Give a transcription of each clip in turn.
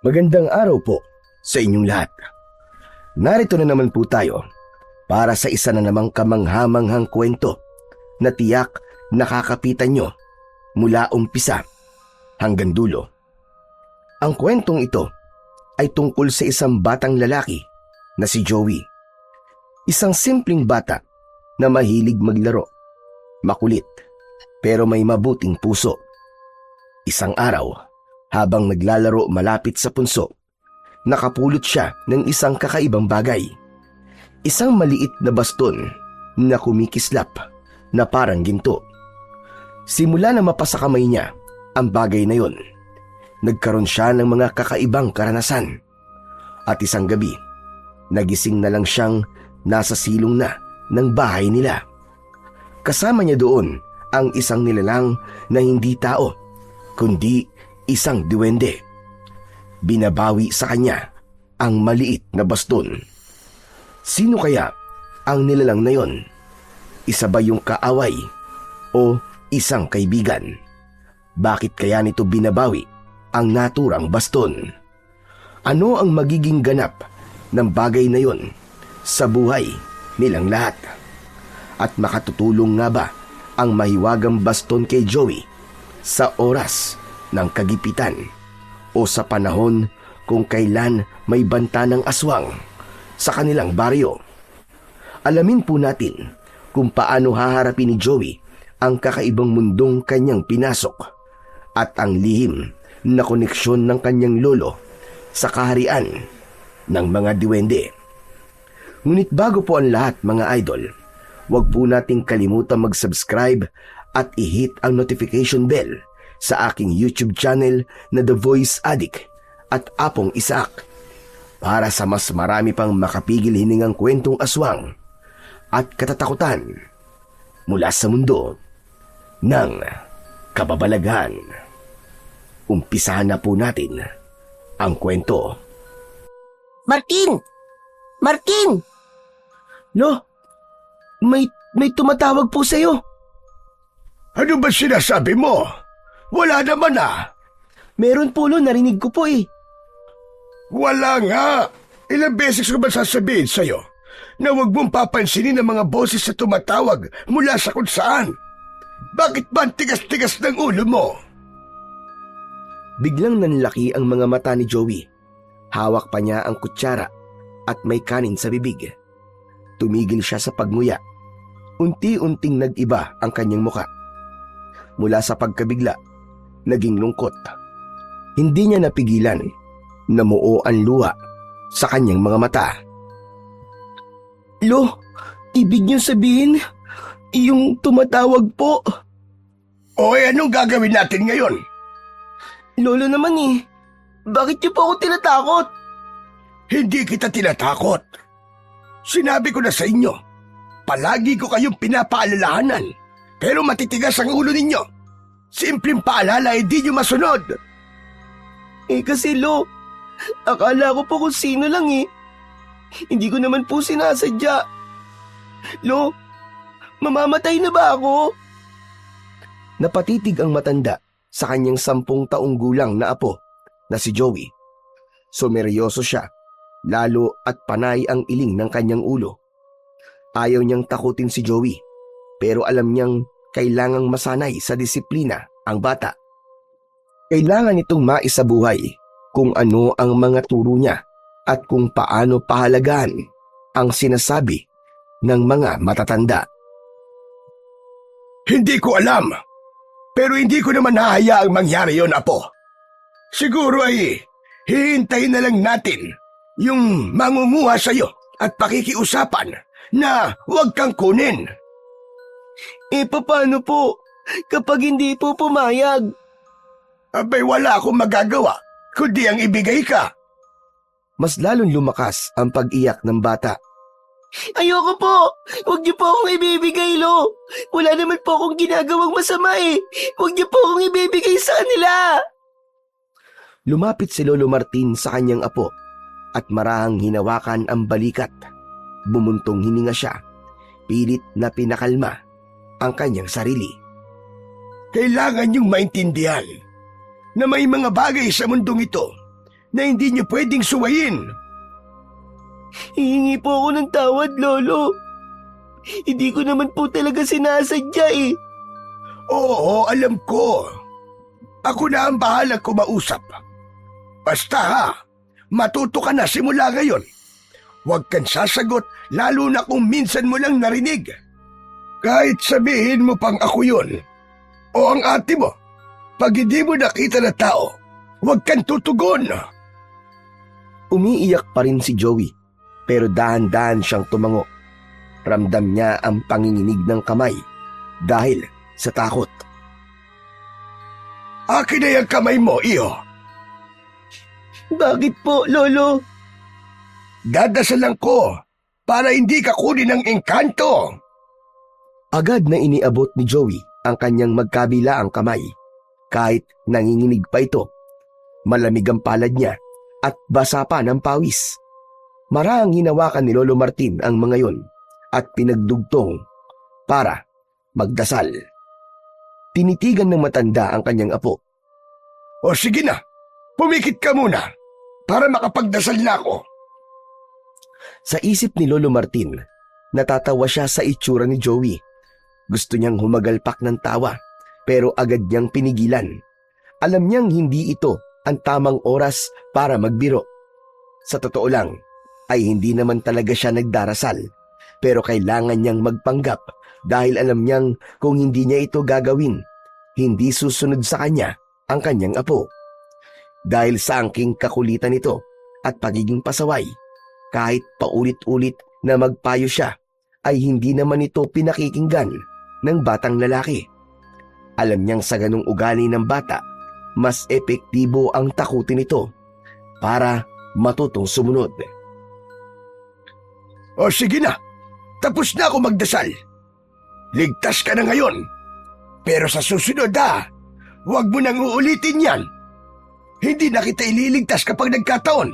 Magandang araw po sa inyong lahat. Narito na naman po tayo para sa isa na namang kamanghamanghang kwento na tiyak nakakapitan nyo mula umpisa hanggang dulo. Ang kwentong ito ay tungkol sa isang batang lalaki na si Joey. Isang simpleng bata na mahilig maglaro, makulit, pero may mabuting puso. Isang araw, habang naglalaro malapit sa punso, nakapulot siya ng isang kakaibang bagay. Isang maliit na baston na kumikislap na parang ginto. Simula na mapasa kamay niya ang bagay na yon, nagkaroon siya ng mga kakaibang karanasan. At isang gabi, nagising na lang siyang nasa silong na ng bahay nila. Kasama niya doon ang isang nilalang na hindi tao, kundi isang duwende. Binabawi sa kanya ang maliit na baston. Sino kaya ang nilalang na yon? Isa ba yung kaaway o isang kaibigan? Bakit kaya nito binabawi ang naturang baston? Ano ang magiging ganap ng bagay na yon sa buhay nilang lahat? At makatutulong nga ba ang mahiwagang baston kay Joey sa oras ng kagipitan o sa panahon kung kailan may banta ng aswang sa kanilang baryo? Alamin po natin kung paano haharapin ni Joey ang kakaibang mundong kanyang pinasok at ang lihim na koneksyon ng kanyang lolo sa kaharian ng mga diwende. Ngunit bago po ang lahat, mga idol, huwag po nating kalimutan mag-subscribe at i-hit ang notification bell sa aking YouTube channel na The Voice Addict at Apong Isaac para sa mas marami pang makapigil hiningang kwentong aswang at katatakutan mula sa mundo ng kababalaghan. Umpisahan na po natin ang kwento. Martin! Martin! Lo, may tumatawag po sa'yo. Ano ba sinasabi mo? Wala naman ah. Meron po, Lo, narinig ko po eh. Wala nga. Ilang beses ko ba sasabihin sa'yo na huwag mong papansinin ang mga boses na tumatawag mula sa kung saan? Bakit ba ang tigas-tigas ng ulo mo? Biglang nanlaki ang mga mata ni Joey. Hawak pa niya ang kutsara at may kanin sa bibig. Tumigil siya sa pagmuya. Unti-unting nag-iba ang kanyang muka. Mula sa pagkabigla, naging lungkot. Hindi niya napigilan na muo ang luha sa kanyang mga mata. Lo, ibig niyo sabihin, yung tumatawag po. O anong gagawin natin ngayon? Lolo naman eh, bakit niyo po ako tinatakot? Hindi kita tinatakot. Sinabi ko na sa inyo, palagi ko kayong pinapaalalahanan, pero matitigas ang ulo ninyo. Simpleng paalala ay di nyo masunod. Eh kasi Lo, akala ko po kung sino lang eh. Hindi ko naman po sinasadya. Lo, mamamatay na ba ako? Napatitig ang matanda sa kanyang 10 taong gulang na apo na si Joey. Sumeryoso siya, lalo at panay ang iling ng kanyang ulo. Ayaw niyang takutin si Joey, pero alam niyang kailangang masanay sa disiplina ang bata. Kailangan itong maisabuhay kung ano ang mga turo niya at kung paano pahalagaan ang sinasabi ng mga matatanda. Hindi ko alam, pero hindi ko naman hahayaang mangyari yon, apo. Siguro ay hihintayin na lang natin yung mangunguha sa'yo at pakikiusapan na huwag kang kunin. Eh paano po kapag hindi po pumayag? Abay wala akong magagawa kundi ang ibigay ka. Mas lalong lumakas ang pag-iyak ng bata. Ayoko po! Huwag niyo po akong ibibigay, Lo! Wala naman po akong ginagawang masama eh! Huwag niyo po akong ibibigay sa kanila! Lumapit si Lolo Martin sa kanyang apo at marahang hinawakan ang balikat. Bumuntong hininga siya, pilit na pinakalma ang kanyang sarili. Kailangan niyong maintindihan na may mga bagay sa mundong ito na hindi niyo pwedeng suwayin. Hihingi po ako ng tawad, Lolo. Hindi ko naman po talaga sinasadya eh. Oo, alam ko. Ako na ang bahalang kumausap. Basta ha, matuto ka na simula ngayon. Huwag kang sasagot lalo na kung minsan mo lang narinig. Kahit sabihin mo pang ako yun o ang ate mo, pag hindi mo nakita na tao, huwag kang tutugon. Umiiyak pa rin si Joey, pero dahan-dahan siyang tumango. Ramdam niya ang panginginig ng kamay dahil sa takot. Akin na yung kamay mo, iyo. Bakit po, Lolo? Dadasalan ko para hindi ka kunin ng engkanto. Agad na iniabot ni Joey ang kanyang magkabila ang kamay. Kahit nanginginig pa ito, malamig ang palad niya at basa pa ng pawis. Marahang hinawakan ni Lolo Martin ang mga yon at pinagdugtong para magdasal. Tinitigan ng matanda ang kanyang apo. O sige na, pumikit ka muna para makapagdasal na ako. Sa isip ni Lolo Martin, natatawa siya sa itsura ni Joey. Gusto niyang humagalpak ng tawa, pero agad niyang pinigilan. Alam niyang hindi ito ang tamang oras para magbiro. Sa totoo lang, ay hindi naman talaga siya nagdarasal, pero kailangan niyang magpanggap dahil alam niyang kung hindi niya ito gagawin, hindi susunod sa kanya ang kanyang apo. Dahil sa angking kakulitan nito at pagiging pasaway, kahit paulit-ulit na magpayo siya, ay hindi naman ito pinakikinggan ng batang lalaki. Alam niyang sa ganung ugali ng bata, mas epektibo ang takutin ito para matutong sumunod. O sige na, tapos na ako magdasal. Ligtas ka na ngayon. Pero sa susunod huwag mo nang uulitin yan. Hindi na kita ililigtas kapag nagkataon.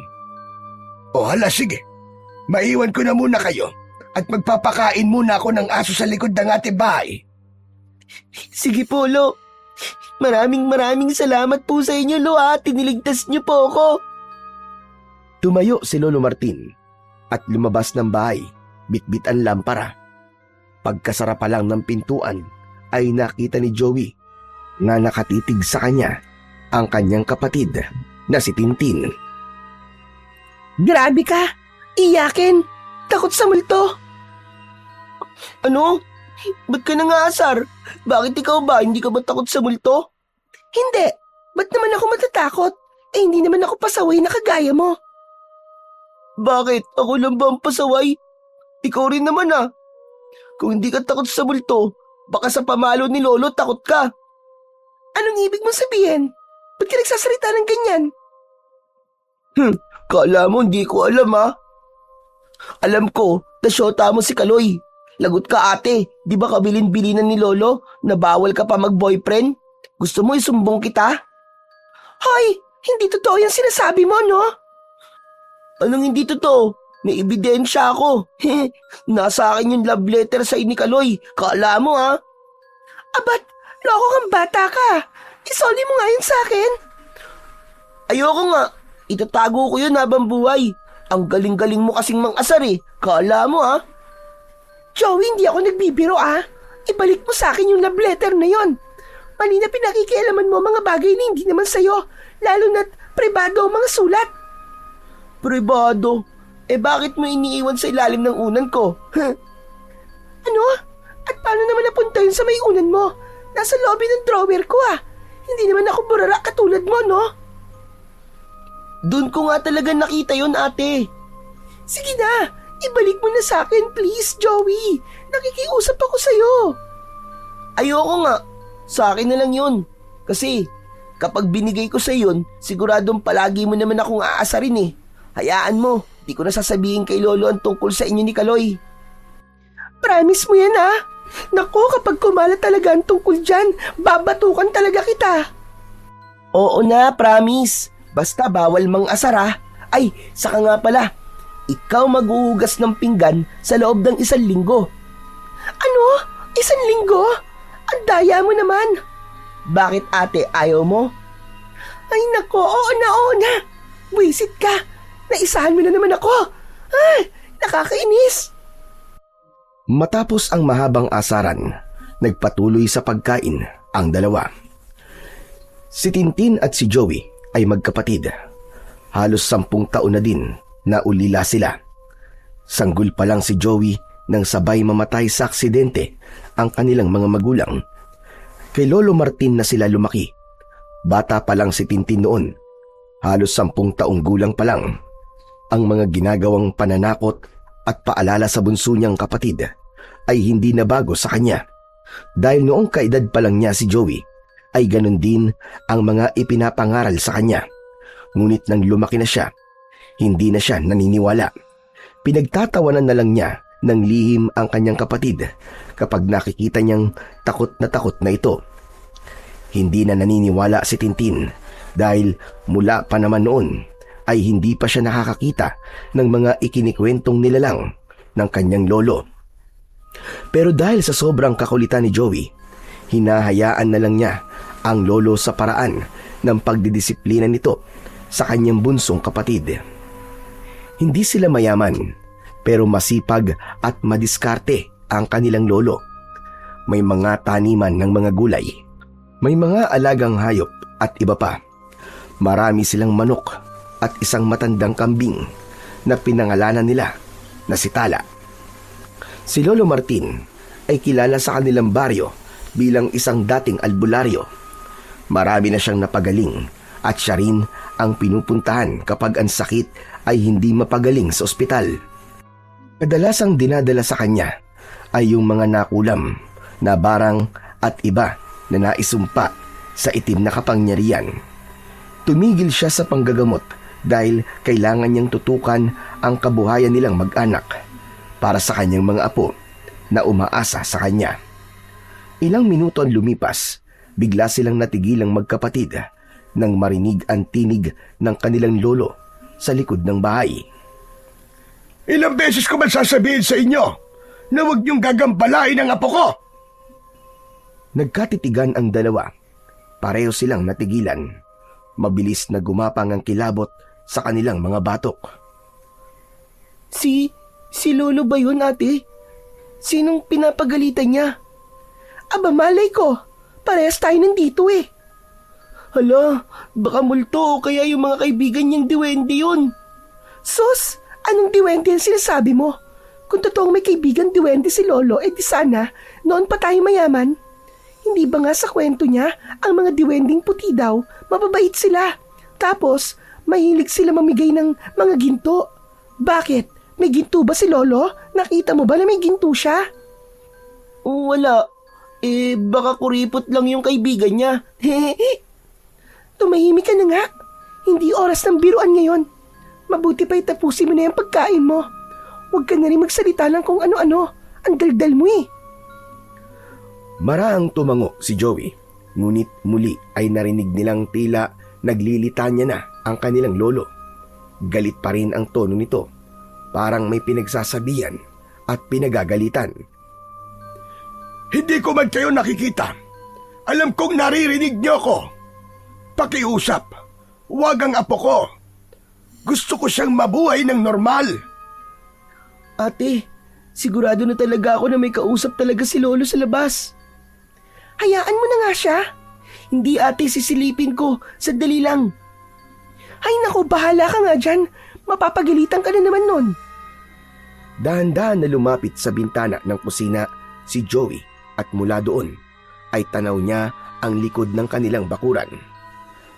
O hala sige, maiwan ko na muna kayo at magpapakain muna ako ng aso sa likod ng ating bahay. Sige po, Lo. Maraming salamat po sa inyo, Lo, ha. Tiniligtas niyo po ako. Tumayo si Lolo Martin at lumabas ng bahay, bitbit ang lampara. Pagkasara pa lang ng pintuan ay nakita ni Joey na nakatitig sa kanya ang kanyang kapatid na si Tintin. Grabe ka! Iyakin! Takot sa multo! Ano? Ba't ka nangaasar? Bakit ikaw ba? Hindi ka ba takot sa multo? Hindi! Ba't naman ako matatakot? Eh hindi naman ako pasaway na kagaya mo. Bakit? Ako lang ba ang pasaway? Ikaw rin naman ah. Kung hindi ka takot sa multo, baka sa pamalo ni Lolo takot ka. Anong ibig mong sabihin? Ba't ka nagsasalita ng ganyan? Kala mo hindi ko alam ah. Alam ko, nasyota mo si Kaloy. Lagot ka ate, di ba kabilin-bilinan ni Lolo na bawal ka pa mag-boyfriend? Gusto mo isumbong kita? Hoy, hindi totoo yung sinasabi mo, no? Anong hindi totoo? May ebidensya ako. Nasa akin yung love letter sa ni Kaloy. Kala mo ha? Abat, loko kang bata ka. Isoli mo nga yun sa akin. Ayoko nga. Itatago ko yun habang buhay. Ang galing-galing mo kasing mang-asar eh. Kala mo ha? Joey, hindi ako nagbibiro ah. Ibalik mo sa akin yung love letter na yon. Mali na pinakikialaman mo mga bagay na hindi naman sa'yo. Lalo na't pribado ang mga sulat. Pribado? Eh bakit mo iniiwan sa ilalim ng unan ko? Ano? At paano naman napunta yun sa may unan mo? Nasa lobby ng drawer ko ah. Hindi naman ako burara katulad mo, no? Doon ko nga talaga nakita yun, ate. Sige na, ibalik mo na sa akin, please, Joey. Nakikiusap ako sa'yo. Ayoko nga. Sa akin na lang yun. Kasi kapag binigay ko sa yun, siguradong palagi mo naman akong aasarin eh. Hayaan mo, di ko na sasabihin kay Lolo ang tungkol sa inyo ni Kaloy. Promise mo yan ha? Naku, kapag kumalat talaga ang tungkol dyan, babatukan talaga kita. Oo na, promise. Basta bawal mang asara. Ay, saka nga pala, ikaw maghuhugas ng pinggan sa loob ng 1 linggo. Ano? 1 linggo? Ang daya mo naman. Bakit ate, ayaw mo? Ay nako, oo na. Buwisit ka! Naisahan mo na naman ako! Ay, nakakainis! Matapos ang mahabang asaran, nagpatuloy sa pagkain ang dalawa. Si Tintin at si Joey ay magkapatid. Halos 10 taon na din na ulila sila. Sanggol pa lang si Joey nang sabay mamatay sa aksidente ang kanilang mga magulang. Kay Lolo Martin na sila lumaki. Bata pa lang si Tintin noon. Halos 10 taong gulang pa lang. Ang mga ginagawang pananakot at paalala sa bunso niyang kapatid ay hindi na bago sa kanya. Dahil noong kaedad pa lang niya si Joey, ay ganun din ang mga ipinapangaral sa kanya. Ngunit nang lumaki na siya, hindi na siya naniniwala. Pinagtatawanan na lang niya ng lihim ang kanyang kapatid kapag nakikita niyang takot na ito. Hindi na naniniwala si Tintin dahil mula pa naman noon ay hindi pa siya nakakakita ng mga ikinikwentong nilalang ng kanyang lolo. Pero dahil sa sobrang kakulitan ni Joey, hinahayaan na lang niya ang lolo sa paraan ng pagdidisiplina nito sa kanyang bunsong kapatid. Hindi sila mayaman, pero masipag at madiskarte ang kanilang lolo. May mga taniman ng mga gulay, may mga alagang hayop at iba pa. Marami silang manok at isang matandang kambing na pinangalanan nila na si Tala. Si Lolo Martin ay kilala sa kanilang baryo bilang isang dating albularyo. Marami na siyang napagaling at siya rin ang pinupuntahan kapag ang sakit ay hindi mapagaling sa ospital. Kadalasang dinadala sa kanya ay yung mga nakulam na barang at iba na naisumpa sa itim na kapangyarihan. Tumigil siya sa panggagamot dahil kailangan niyang tutukan ang kabuhayan nilang mag-anak para sa kanyang mga apo na umaasa sa kanya. Ilang minuto ang lumipas, bigla silang natigilang magkapatid nang marinig ang tinig ng kanilang lolo sa likod ng bahay. Ilang beses ko man sasabihin sa inyo na huwag niyong gagambalain ang apo ko? Nagkatitigan ang dalawa. Pareho silang natigilan. Mabilis na gumapang ang kilabot sa kanilang mga batok. Si Lolo ba yun, ate? Sinong pinapagalitan niya? Aba, malay ko. Parehas tayo nandito eh. Hala, baka multo o kaya yung mga kaibigan niyang diwende yun. Sus, anong diwende ang sinasabi mo? Kung totoong may kaibigan diwende si Lolo, di sana, noon pa tayo mayaman. Hindi ba nga sa kwento niya, ang mga diwending puti daw, mababait sila. Tapos, mahilig sila mamigay ng mga ginto. Bakit? May ginto ba si Lolo? Nakita mo ba na may ginto siya? Wala. Baka kuripot lang yung kaibigan niya. Tumahimik ka na nga. Hindi oras ng biruan ngayon. Mabuti pa itapusin mo na yung pagkain mo. Huwag ka na rin magsalita lang kung ano-ano. Ang daldal mo eh. Maraang tumango si Joey, ngunit muli ay narinig nilang tila naglilitanya na ang kanilang lolo. Galit pa rin ang tono nito, parang may pinagsasabihan at pinagagalitan. Hindi ko man kayo nakikita. Alam kong naririnig niyo ako. Pakiusap, huwag ang apo ko. Gusto ko siyang mabuhay ng normal. Ate, sigurado na talaga ako na may kausap talaga si Lolo sa labas. Hayaan mo na nga siya. Hindi ate, sisilipin ko. Sandali lang. Ay naku, bahala ka nga dyan. Mapapagalitan ka na naman nun. Dahan-dahan na lumapit sa bintana ng kusina si Joey at mula doon ay tanaw niya ang likod ng kanilang bakuran.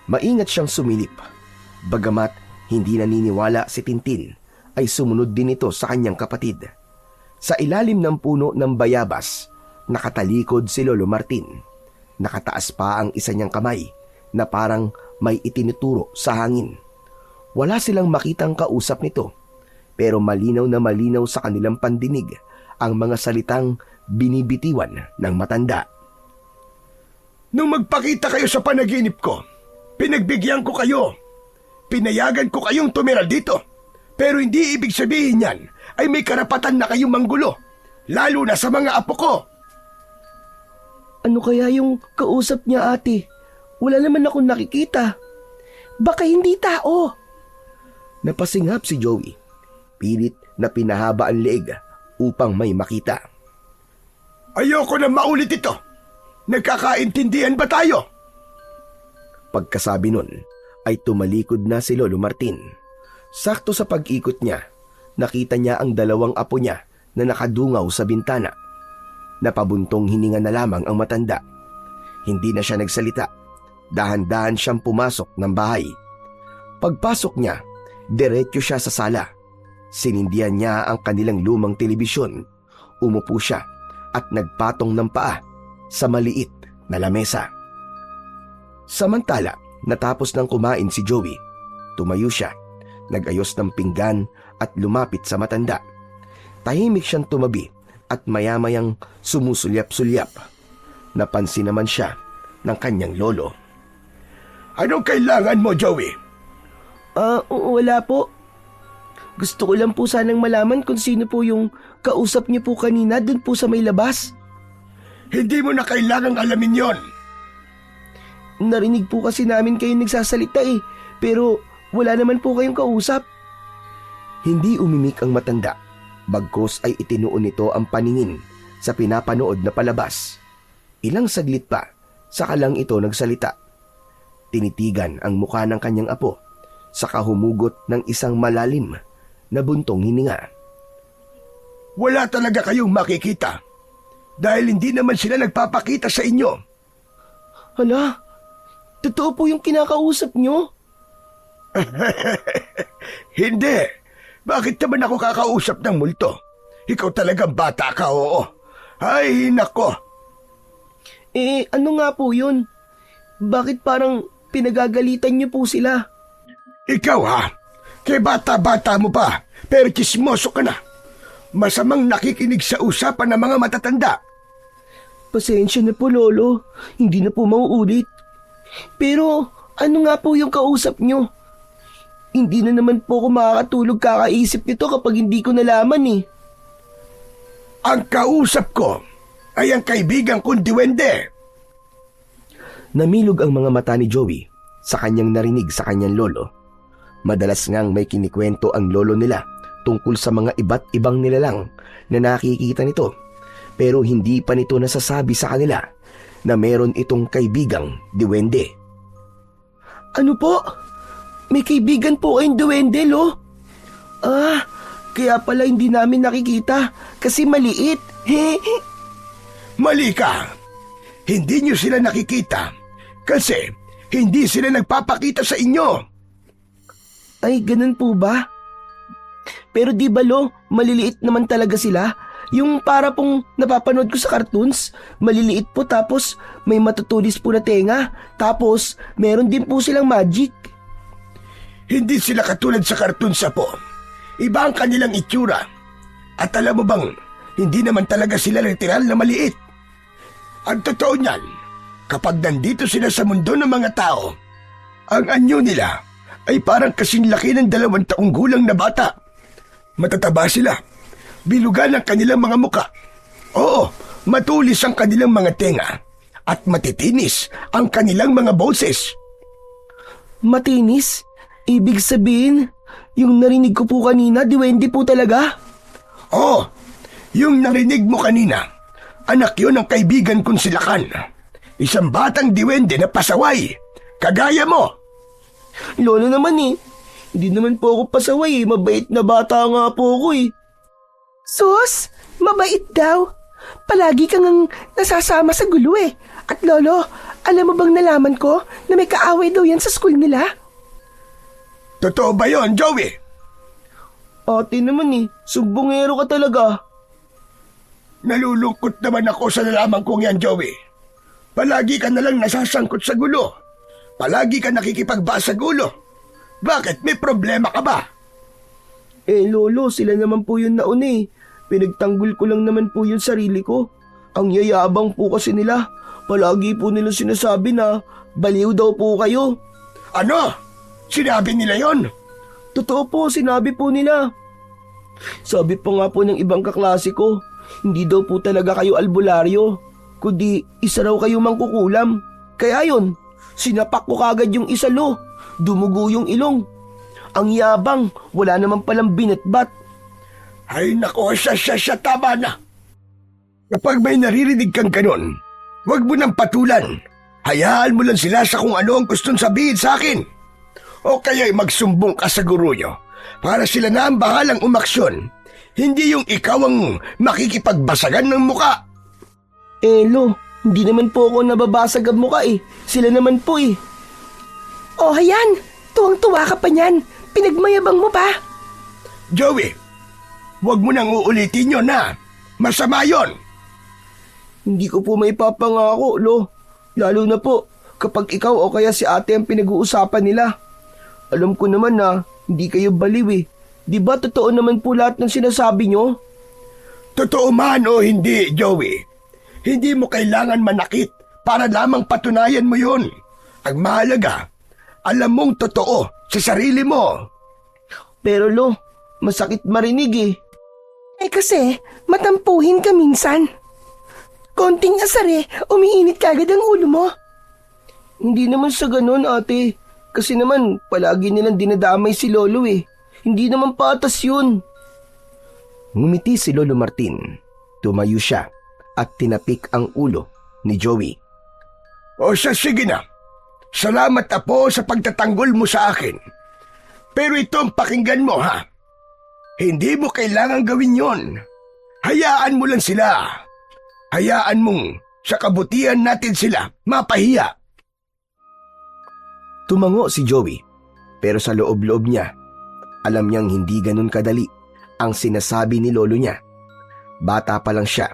Maingat siyang sumilip. Bagamat hindi naniniwala si Tintin, ay sumunod din ito sa kanyang kapatid. Sa ilalim ng puno ng bayabas, nakatalikod si Lolo Martin. Nakataas pa ang isa niyang kamay na parang may itinuturo sa hangin. Wala silang makitang kausap nito, pero malinaw na malinaw sa kanilang pandinig ang mga salitang binibitiwan ng matanda. Nung magpakita kayo sa panaginip ko, pinagbigyan ko kayo. Pinayagan ko kayong tumira dito. Pero hindi ibig sabihin yan ay may karapatan na kayong manggulo, lalo na sa mga apo ko. Ano kaya yung kausap niya ate? Wala naman akong nakikita. Baka hindi tao. Napasingap si Joey. Pilit na pinahaba ang leeg upang may makita. Ayoko na maulit ito. Nagkakaintindihan ba tayo? Pagkasabi nun ay tumalikod na si Lolo Martin. Sakto sa pag-ikot niya, nakita niya ang dalawang apo niya na nakadungaw sa bintana. Napabuntong hininga na lamang ang matanda. Hindi na siya nagsalita. Dahan-dahan siyang pumasok ng bahay. Pagpasok niya, diretso siya sa sala. Sinindihan niya ang kanilang lumang telebisyon. Umupo siya at nagpatong ng paa sa maliit na lamesa. Samantala, natapos ng kumain si Joey, tumayo siya, nagayos ng pinggan at lumapit sa matanda. Tahimik siyang tumabi at maya-mayang sumusulyap-sulyap. Napansin naman siya ng kanyang lolo. Anong kailangan mo, Joey? Wala po. Gusto ko lang po sanang malaman kung sino po yung kausap niyo po kanina dun po sa may labas. Hindi mo na kailangang alamin yon. Narinig po kasi namin kayo nagsasalita pero wala naman po kayong kausap. Hindi umimik ang matanda, bagkus ay itinuon nito ang paningin sa pinapanood na palabas. Ilang saglit pa, saka lang ito nagsalita. Tinitigan ang mukha ng kanyang apo, saka humugot ng isang malalim na buntong hininga. Wala talaga kayong makikita dahil hindi naman sila nagpapakita sa inyo. Hala, totoo po yung kinakausap nyo? Hindi. Bakit naman ako kakausap ng multo? Ikaw talagang bata ka, oo. Ay, nako. Ano nga po yun? Bakit parang pinagagalitan niyo po sila? Ikaw ha? Kay bata-bata mo pa, pero chismoso ka na. Masamang nakikinig sa usapan ng mga matatanda. Pasensya na po, Lolo. Hindi na po mauulit. Pero ano nga po yung kausap nyo? Hindi na naman po ako makakatulog kakaisip nito kapag hindi ko nalaman Ang kausap ko ay ang kaibigan kong duwende. Namilog ang mga mata ni Joey sa kanyang narinig sa kanyang lolo. Madalas ngang may kinikwento ang lolo nila tungkol sa mga iba't ibang nilalang na nakikita nito, pero hindi pa nito nasasabi sa kanila na meron itong kaibigang duwende. Ano po? May kaibigan po kayong duwende, Lo? Kaya pala hindi namin nakikita kasi maliit. Mali ka. Hindi nyo sila nakikita kasi hindi sila nagpapakita sa inyo. Ay, ganun po ba? Pero di ba, Lo, maliliit naman talaga sila? Yung para pong napapanood ko sa cartoons, maliliit po tapos may matutulis po na tenga, tapos meron din po silang magic. Hindi sila katulad sa cartoons po. Iba ang kanilang itsura. At alam mo bang, hindi naman talaga sila literal na maliit. Ang totoo niyan, kapag nandito sila sa mundo ng mga tao, ang anyo nila ay parang kasing laki ng 2 taong gulang na bata. Matataba sila, bilugan ang kanilang mga muka. Oo, matulis ang kanilang mga tenga at matitinis ang kanilang mga boses. Matinis? Ibig sabihin, yung narinig ko po kanina, duwende po talaga? Oo, yung narinig mo kanina, anak yun ng kaibigan kong si Lakan. Isang batang diwende na pasaway, kagaya mo. Lolo naman hindi naman po ako pasaway mabait na bata nga po ako Sus, mabait daw. Palagi kang nasasama sa gulo At Lolo, alam mo bang nalaman ko na may kaaway daw yan sa school nila? Totoo ba yon, Joey? Ate naman sumbongero ka talaga. Nalulungkot naman ako sa nalaman kong yan, Joey. Palagi ka nalang nasasangkot sa gulo. Palagi ka nakikipagba sa gulo. Bakit? May problema ka ba? Lolo, sila naman po yun nauna Pinagtanggol ko lang naman po yung sarili ko. Ang yayabang po kasi nila. Palagi po nila sinasabi na baliw daw po kayo. Ano? Sinabi nila yon? Totoo po, sinabi po nila. Sabi pa nga po ng ibang kaklase ko, hindi daw po talaga kayo albularyo, kundi isa raw kayo mangkukulam. Kaya yon, sinapak ko kagad yung isa, Lo. Dumugo yung ilong. Ang yabang, wala naman palang binatbat. Ay nako, siya, tama na. Kapag may naririnig kang ganon, huwag mo nang patulan. Hayaan mo lang sila sa kung ano ang gustong sabihin sa akin. O kaya'y magsumbong ka sa guro nyo para sila na ang bahalang umaksyon. Hindi yung ikaw ang makikipagbasagan ng muka. Lo, hindi naman po ako nababasag ang muka eh. Sila naman po eh. Oh, hayan! Tuwang-tuwa ka pa niyan. Pinagmayabang mo pa. Joey, huwag mo nang uulitin yun na. Masama yun. Hindi ko po may papangako, Lo. Lalo na po kapag ikaw o kaya si ate ang pinag-uusapan nila. Alam ko naman na hindi kayo baliw eh. Di ba totoo naman po lahat ng sinasabi nyo? Totoo man o hindi, Joey. Hindi mo kailangan manakit para lamang patunayan mo yun. Ang mahalaga, alam mong totoo sa sarili mo. Pero Lo, masakit marinig eh. Kasi matampuhin ka minsan. Konting asar umiinit kagad ang ulo mo. Hindi naman sa ganun, ate. Kasi naman, palagi nilang dinadamay si Lolo eh. Hindi naman patas yun. Ngumiti si Lolo Martin. Tumayo siya at tinapik ang ulo ni Joey. O sige na. Salamat apo sa pagtatanggol mo sa akin. Pero itong pakinggan mo ha. Hindi mo kailangan gawin yon. Hayaan mo lang sila. Hayaan mong sa kabutihan natin sila mapahiya. Tumango si Joey, pero sa loob-loob niya, alam niyang hindi ganun kadali ang sinasabi ni lolo niya. Bata pa lang siya,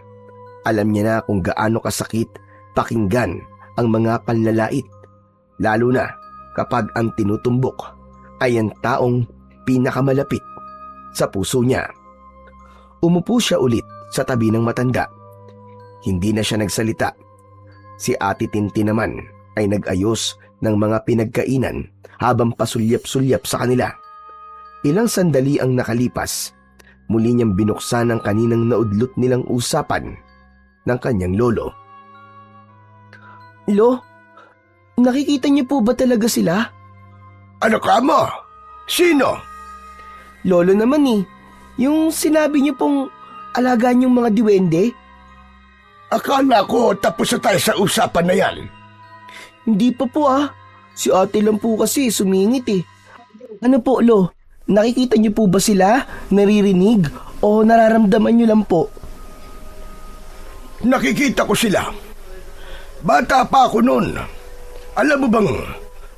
alam niya na kung gaano kasakit pakinggan ang mga panlalait, lalo na kapag ang tinutumbok ay ang taong pinakamalapit sa puso niya. Umupo siya ulit sa tabi ng matanda. Hindi na siya nagsalita. Si Ate Tintin naman ay nag-ayos ng mga pinagkainan habang pasulyap-sulyap sa kanila. Ilang sandali ang nakalipas, muli niyang binuksan ang kaninang naudlot nilang usapan ng kanyang lolo. Lo, nakikita niyo po ba talaga sila? Ano ka mo? Sino? Lolo naman eh, yung sinabi niyo pong alagaan yung mga diwende. Akala ko tapos na tayo sa usapan na yan. Hindi pa po Si ate lang po kasi sumingit eh. Ano po, Lo? Nakikita niyo po ba sila? Naririnig? O nararamdaman niyo lang po? Nakikita ko sila. Bata pa ako noon. Alam mo bang,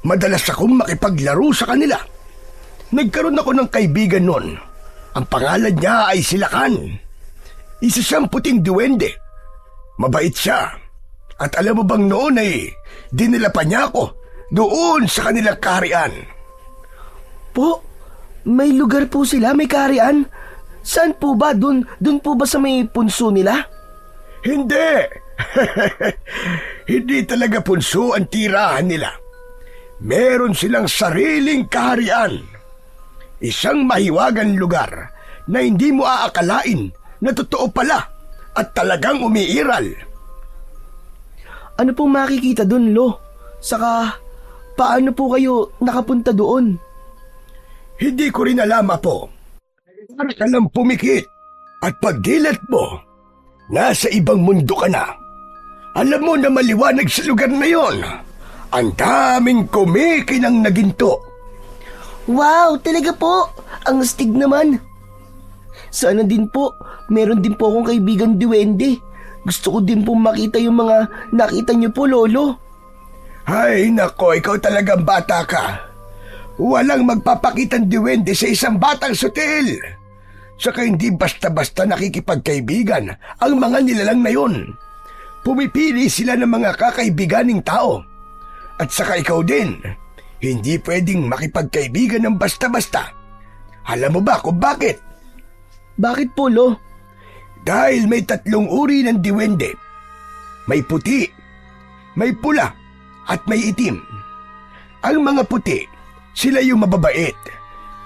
madalas akong makipaglaro sa kanila. Nagkaroon ako ng kaibigan noon. Ang pangalan niya ay Silakan. Isa siyang puting duwende. Mabait siya. At alam mo bang noon ay dinala pa niya ako doon sa kanilang kaharian. Po, may lugar po sila, may kaharian? Saan po ba? Doon po ba sa may punso nila? Hindi. Hindi talaga punso ang tirahan nila. Meron silang sariling kaharian. Isang mahiwagang lugar na hindi mo aakalain na totoo pala at talagang umiiral. Ano pong makikita doon, Lo? Saka, paano po kayo nakapunta doon? Hindi ko rin alam, Apo. Para ka lang pumikit at pagdilat mo, nasa ibang mundo ka na. Alam mo na maliwanag sa lugar na yon. Ang daming kumikinang na ginto. Wow, talaga po! Ang astig naman! Sana din po, meron din po akong kaibigan duwende. Gusto ko din po makita yung mga nakita niyo po, Lolo. Ay, nako, ikaw talagang bata ka. Walang magpapakitang duwende sa isang batang sutil. Saka hindi basta-basta nakikipagkaibigan ang mga nilalang na yon. Pumipili sila ng mga kakaibiganing tao. At saka ikaw din, hindi pwedeng makipagkaibigan ng basta-basta. Alam mo ba kung bakit? Bakit po, Lo? Dahil may 3 uri ng diwende. May puti, may pula, at may itim. Ang mga puti, sila yung mababait.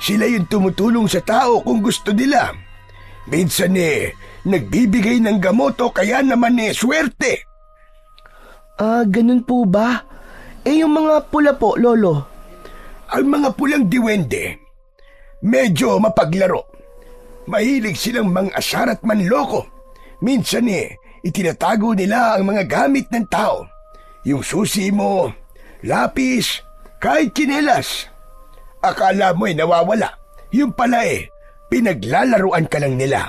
Sila yung tumutulong sa tao kung gusto nila. Minsan nagbibigay ng gamot o kaya naman swerte. Ganun po ba? Yung mga pula po, Lolo. Ang mga pulang diwende, medyo mapaglaro. Mahilig silang mang-asar at manloko. Minsan itinatago nila ang mga gamit ng tao. Yung susi mo, lapis, kahit tsinelas. Akala mo'y nawawala. Yung pala pinaglalaruan ka lang nila.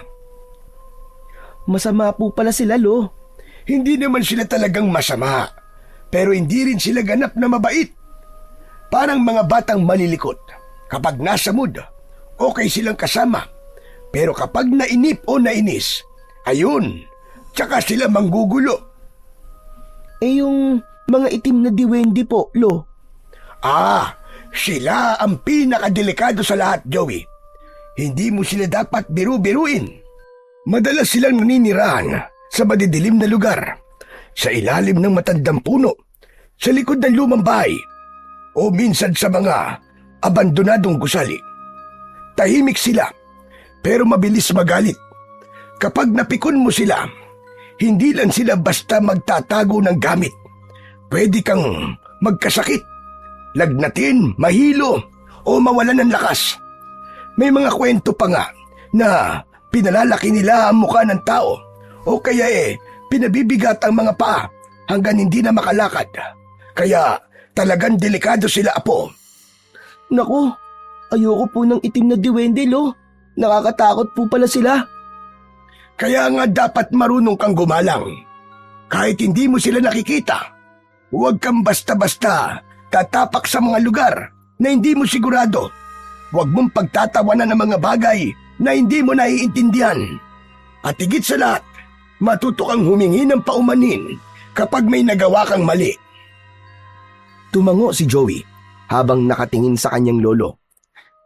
Masama po pala sila, Lo. Hindi naman sila talagang masama. Pero hindi rin sila ganap na mabait. Parang mga batang malilikot. Kapag nasa mood, okay silang kasama. Pero kapag nainip o nainis, ayun, tsaka sila manggugulo. Yung mga itim na diwende po, Lo. Sila ang pinakadelikado sa lahat, Joey. Hindi mo sila dapat biru-biruin. Madalas silang naninirahan sa madidilim na lugar, sa ilalim ng matandang puno, sa likod ng lumang bahay, o minsan sa mga abandonadong gusali. Tahimik sila, pero mabilis magalit. Kapag napikon mo sila, hindi lang sila basta magtatago ng gamit. Pwede kang magkasakit, lagnatin, mahilo, o mawalan ng lakas. May mga kwento pa nga na pinalalaki nila ang mukha ng tao o kaya pinabibigat ang mga paa hanggang hindi na makalakad. Kaya talagang delikado sila, Apo. Naku, ayoko po ng itim na diwende, Lo. Nakakatakot po pala sila. Kaya nga dapat marunong kang gumalang. Kahit hindi mo sila nakikita, huwag kang basta-basta tatapak sa mga lugar na hindi mo sigurado. Huwag mong pagtatawanan ng mga bagay na hindi mo naiintindihan. At higit sa lahat, matuto kang humingi ng paumanhin kapag may nagawa kang mali. Tumango si Joey habang nakatingin sa kanyang lolo.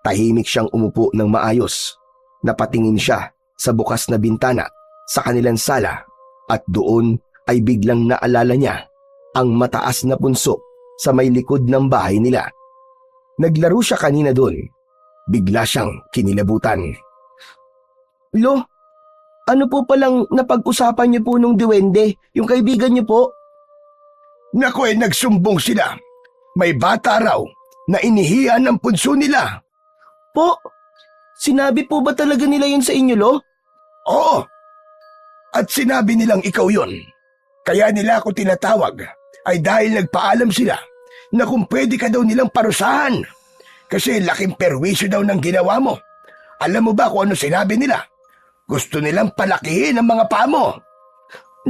Tahimik siyang umupo ng maayos. Napatingin siya sa bukas na bintana sa kanilang sala at doon ay biglang naalala niya ang mataas na punso sa may likod ng bahay nila. Naglaro siya kanina doon. Bigla siyang kinilabutan. Lo, ano po palang napag-usapan niyo po nung diwende, yung kaibigan niyo po? Naku, nagsumbong sila. May bata raw na inihiyan ng punso nila. Po, sinabi po ba talaga nila yun sa inyo, Lo? Oo. At sinabi nilang ikaw yon. Kaya nila ako tinatawag ay dahil nagpaalam sila na kung pwede ka daw nilang parusahan. Kasi laking perwisyo daw ng ginawa mo. Alam mo ba kung ano sinabi nila? Gusto nilang palakihin ang mga paa mo.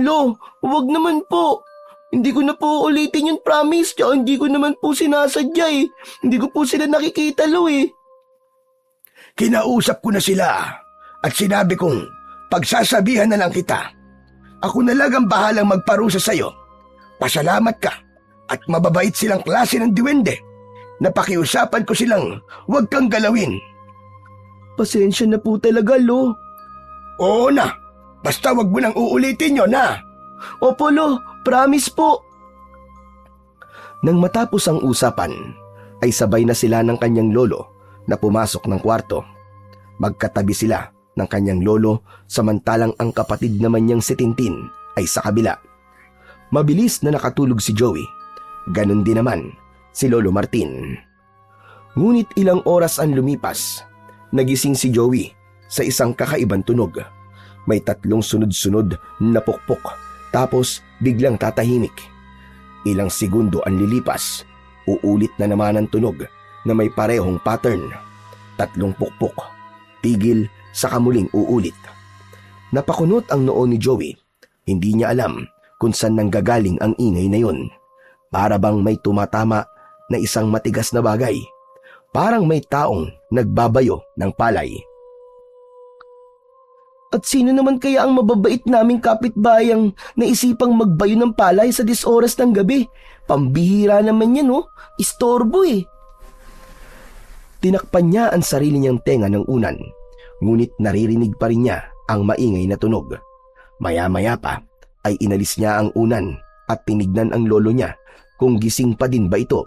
Lo, wag naman po. Hindi ko na po ulitin yung promise, tsaka hindi ko naman po sinasadya eh. Hindi ko po sila nakikita, Lo eh. Kinausap ko na sila at sinabi kong pagsasabihan na lang kita. Ako na lang ang bahalang magparusa sa'yo. Pasalamat ka at mababait silang klase ng diwende. Napakiusapan ko silang huwag kang galawin. Pasensya na po talaga, Lo. Oo na, basta wag mo nang uulitin yun, ha? Opo, Lo. Promise po. Nang matapos ang usapan, ay sabay na sila ng kanyang lolo na pumasok ng kwarto. Magkatabi sila ng kanyang lolo samantalang ang kapatid naman niyang si Tintin ay sa kabila. Mabilis na nakatulog si Joey. Ganon din naman si Lolo Martin. Ngunit ilang oras ang lumipas, nagising si Joey sa isang kakaibang tunog. May 3 sunod-sunod na pukpok tapos biglang tatahimik. Ilang segundo ang lilipas, uulit na naman ang tunog na may parehong pattern. 3 pukpok, tigil sa kamuling uulit. Napakunot ang noo ni Joey. Hindi niya alam kung saan nanggagaling ang ingay na yun. Para bang may tumatama na isang matigas na bagay. Parang may taong nagbabayo ng palay. At sino naman kaya ang mababait naming kapitbayang naisipang magbayo ng palay sa 10 oras ng gabi? Pambihira naman yan, oh. Istorbo eh. Tinakpan niya ang sarili niyang tenga ng unan, ngunit naririnig pa rin niya ang maingay na tunog. Maya-maya pa ay inalis niya ang unan at tinignan ang lolo niya kung gising pa din ba ito.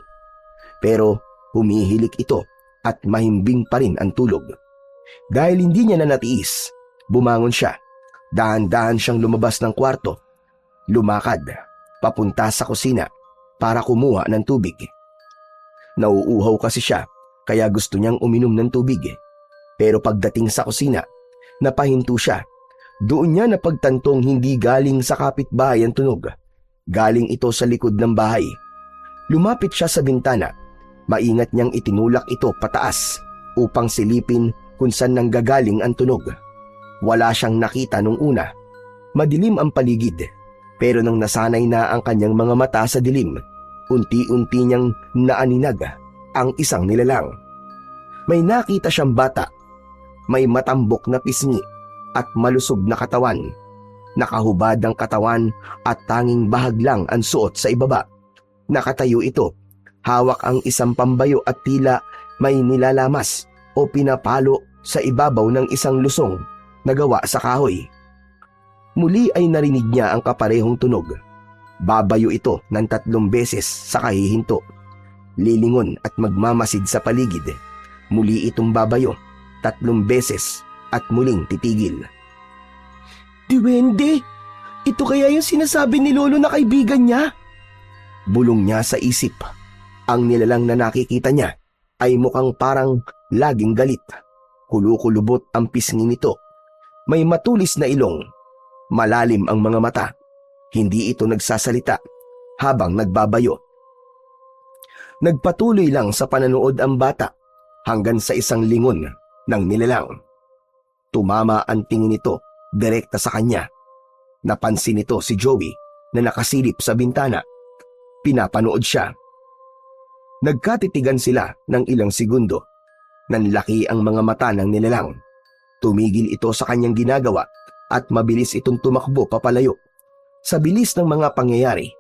Pero humihilik ito at mahimbing pa rin ang tulog. Dahil hindi niya na natiis, bumangon siya. Dahan-dahan siyang lumabas ng kwarto. Lumakad, papunta sa kusina para kumuha ng tubig. Nauuhaw kasi siya kaya gusto niyang uminom ng tubig. Pero pagdating sa kusina, napahinto siya. Doon niya napagtantong hindi galing sa kapitbahay ang tunog. Galing ito sa likod ng bahay. Lumapit siya sa bintana. Maingat niyang itinulak ito pataas upang silipin kung saan nanggagaling ang tunog. Wala siyang nakita nung una. Madilim ang paligid. Pero nang nasanay na ang kanyang mga mata sa dilim, unti-unti niyang naaninag ang isang nilalang. May nakita siyang bata. May matambok na pisngi at malusog na katawan. Nakahubad ang katawan at tanging bahag lang ang suot sa ibaba. Nakatayo ito. Hawak ang isang pambayo at tila may nilalamas o pinapalo sa ibabaw ng isang lusong na gawa sa kahoy. Muli ay narinig niya ang kaparehong tunog. Babayo ito ng 3 beses sa kahihinto. Lilingon at magmamasid sa paligid. Muli itong babayo 3 beses at muling titigil. Duwende! Ito kaya yung sinasabi ni Lolo na kaibigan niya? Bulong niya sa isip. Ang nilalang na nakikita niya ay mukhang parang laging galit. Kulukulubot ang pisngi nito. May matulis na ilong. Malalim ang mga mata. Hindi ito nagsasalita habang nagbabayo. Nagpatuloy lang sa panonood ang bata hanggang sa isang lingon ng nilalang. Tumama ang tingin nito direkta sa kanya. Napansin nito si Joey na nakasilip sa bintana. Pinapanood siya. Nagkatitigan sila ng ilang segundo. Nanlaki ang mga mata ng nilalang. Tumigil ito sa kanyang ginagawa at mabilis itong tumakbo papalayo. Sa bilis ng mga pangyayari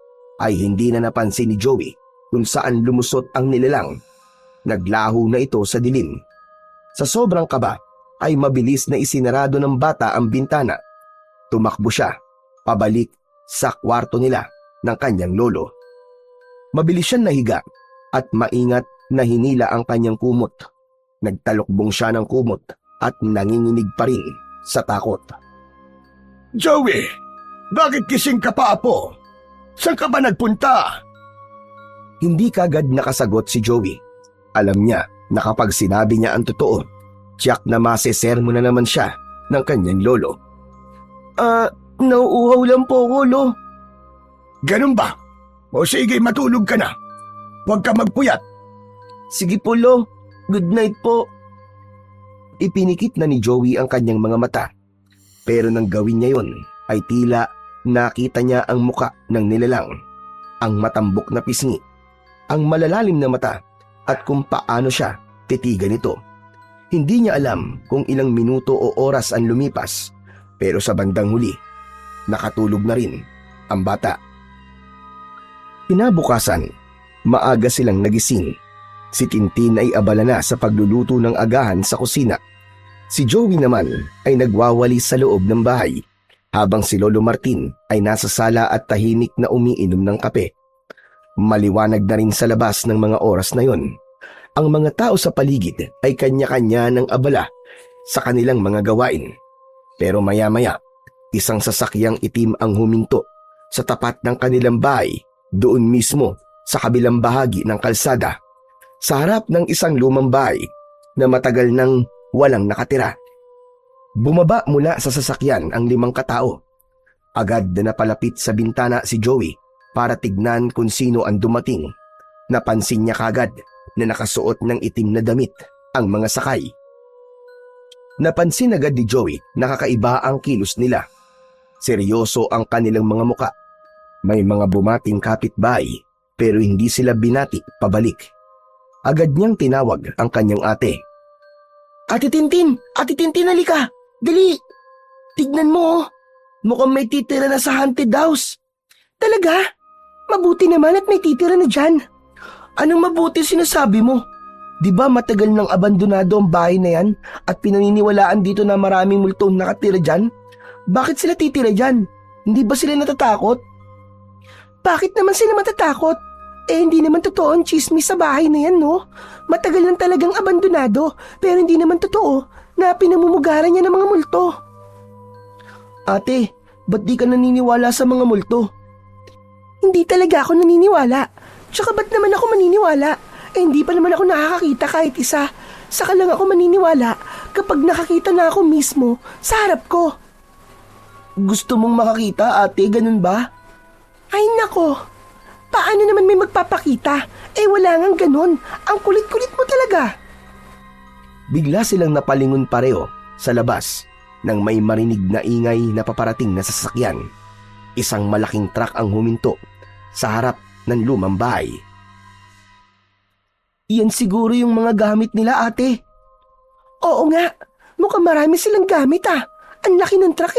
ay hindi na napansin ni Joey kung saan lumusot ang nilalang. Naglaho na ito sa dilim. Sa sobrang kaba ay mabilis na isinarado ng bata ang bintana. Tumakbo siya pabalik sa kwarto nila ng kanyang lolo. Mabilis siyang nahiga at maingat na hinila ang kanyang kumot. Nagtalokbong siya ng kumot at nanginginig pa rin sa takot. Joey, bakit kising ka pa, apo? Saan ka ba nagpunta? Hindi kagad nakasagot si Joey. Alam niya na kapag sinabi niya ang totoo, tiyak na masesermo na naman siya ng kanyang lolo. Nauuhaw lang po ako, Lo. Ganun ba? O sige, matulog ka na. Huwag ka magpuyat. Sige po, Lo. Good night po. Ipinikit na ni Joey ang kanyang mga mata. Pero nang gawin niya yon ay tila nakita niya ang muka ng nilalang. Ang matambok na pisngi, ang malalalim na mata at kung paano siya titigan ito. Hindi niya alam kung ilang minuto o oras ang lumipas, pero sa bandang huli, nakatulog na rin ang bata. Kinabukasan, maaga silang nagising. Si Tintin ay abala na sa pagluluto ng agahan sa kusina. Si Joey naman ay nagwawali sa loob ng bahay, habang si Lolo Martin ay nasa sala at tahimik na umiinom ng kape. Maliwanag na rin sa labas ng mga oras na yon. Ang mga tao sa paligid ay kanya-kanya ng abala sa kanilang mga gawain. Pero maya-maya, isang sasakyang itim ang huminto sa tapat ng kanilang bahay, doon mismo sa kabilang bahagi ng kalsada, sa harap ng isang lumang bahay na matagal nang walang nakatira. Bumaba mula sa sasakyan ang 5 katao. Agad na napalapit sa bintana si Joey para tignan kung sino ang dumating. Napansin niya kagad na nakasuot ng itim na damit ang mga sakay. Napansin agad ni Joey na kakaiba ang kilos nila. Seryoso ang kanilang mga muka. May mga bumating kapitbahay pero hindi sila binati pabalik. Agad niyang tinawag ang kanyang ate. Ate Tintin, halika. Dali. Tignan mo, oh. Mukhang may titira na sa haunted house. Talaga? Mabuti naman at may titira na dyan. Anong mabuti sinasabi mo? Di ba matagal nang abandonado ang bahay na yan at pinaniniwalaan dito na maraming multong nakatira dyan? Bakit sila titira dyan? Hindi ba sila natatakot? Bakit naman sila matatakot? Hindi naman totoo ang chismis sa bahay na yan, no? Matagal lang talagang abandonado, pero hindi naman totoo na pinamumugaran niya ng mga multo. Ate, ba't di ka naniniwala sa mga multo? Hindi talaga ako naniniwala. Tsaka ba't naman ako maniniwala? Hindi pa naman ako nakakakita kahit isa. Saka lang ako maniniwala kapag nakakita na ako mismo sa harap ko. Gusto mong makakita, ate, ganun ba? Ay nako, paano naman may magpapakita? Wala ngang ganun. Ang kulit-kulit mo talaga. Bigla silang napalingon pareho sa labas nang may marinig na ingay na paparating na sasakyan. Isang malaking truck ang huminto sa harap ng lumang bahay. Yan siguro yung mga gamit nila, ate. Oo nga, mukhang marami silang gamit Ang laki ng truck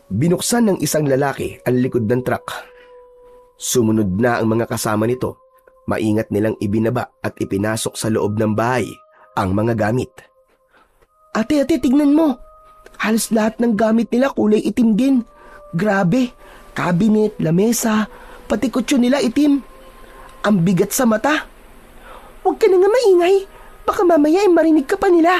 Binuksan ng isang lalaki ang likod ng truck. Sumunod na ang mga kasama nito. Maingat nilang ibinaba at ipinasok sa loob ng bahay ang mga gamit. Ate, tignan mo. Halos lahat ng gamit nila kulay itim din. Grabe, cabinet, lamesa, pati kutsyon nila itim. Ang bigat sa mata. Huwag ka na nga maingay. Baka mamaya marinig ka pa nila.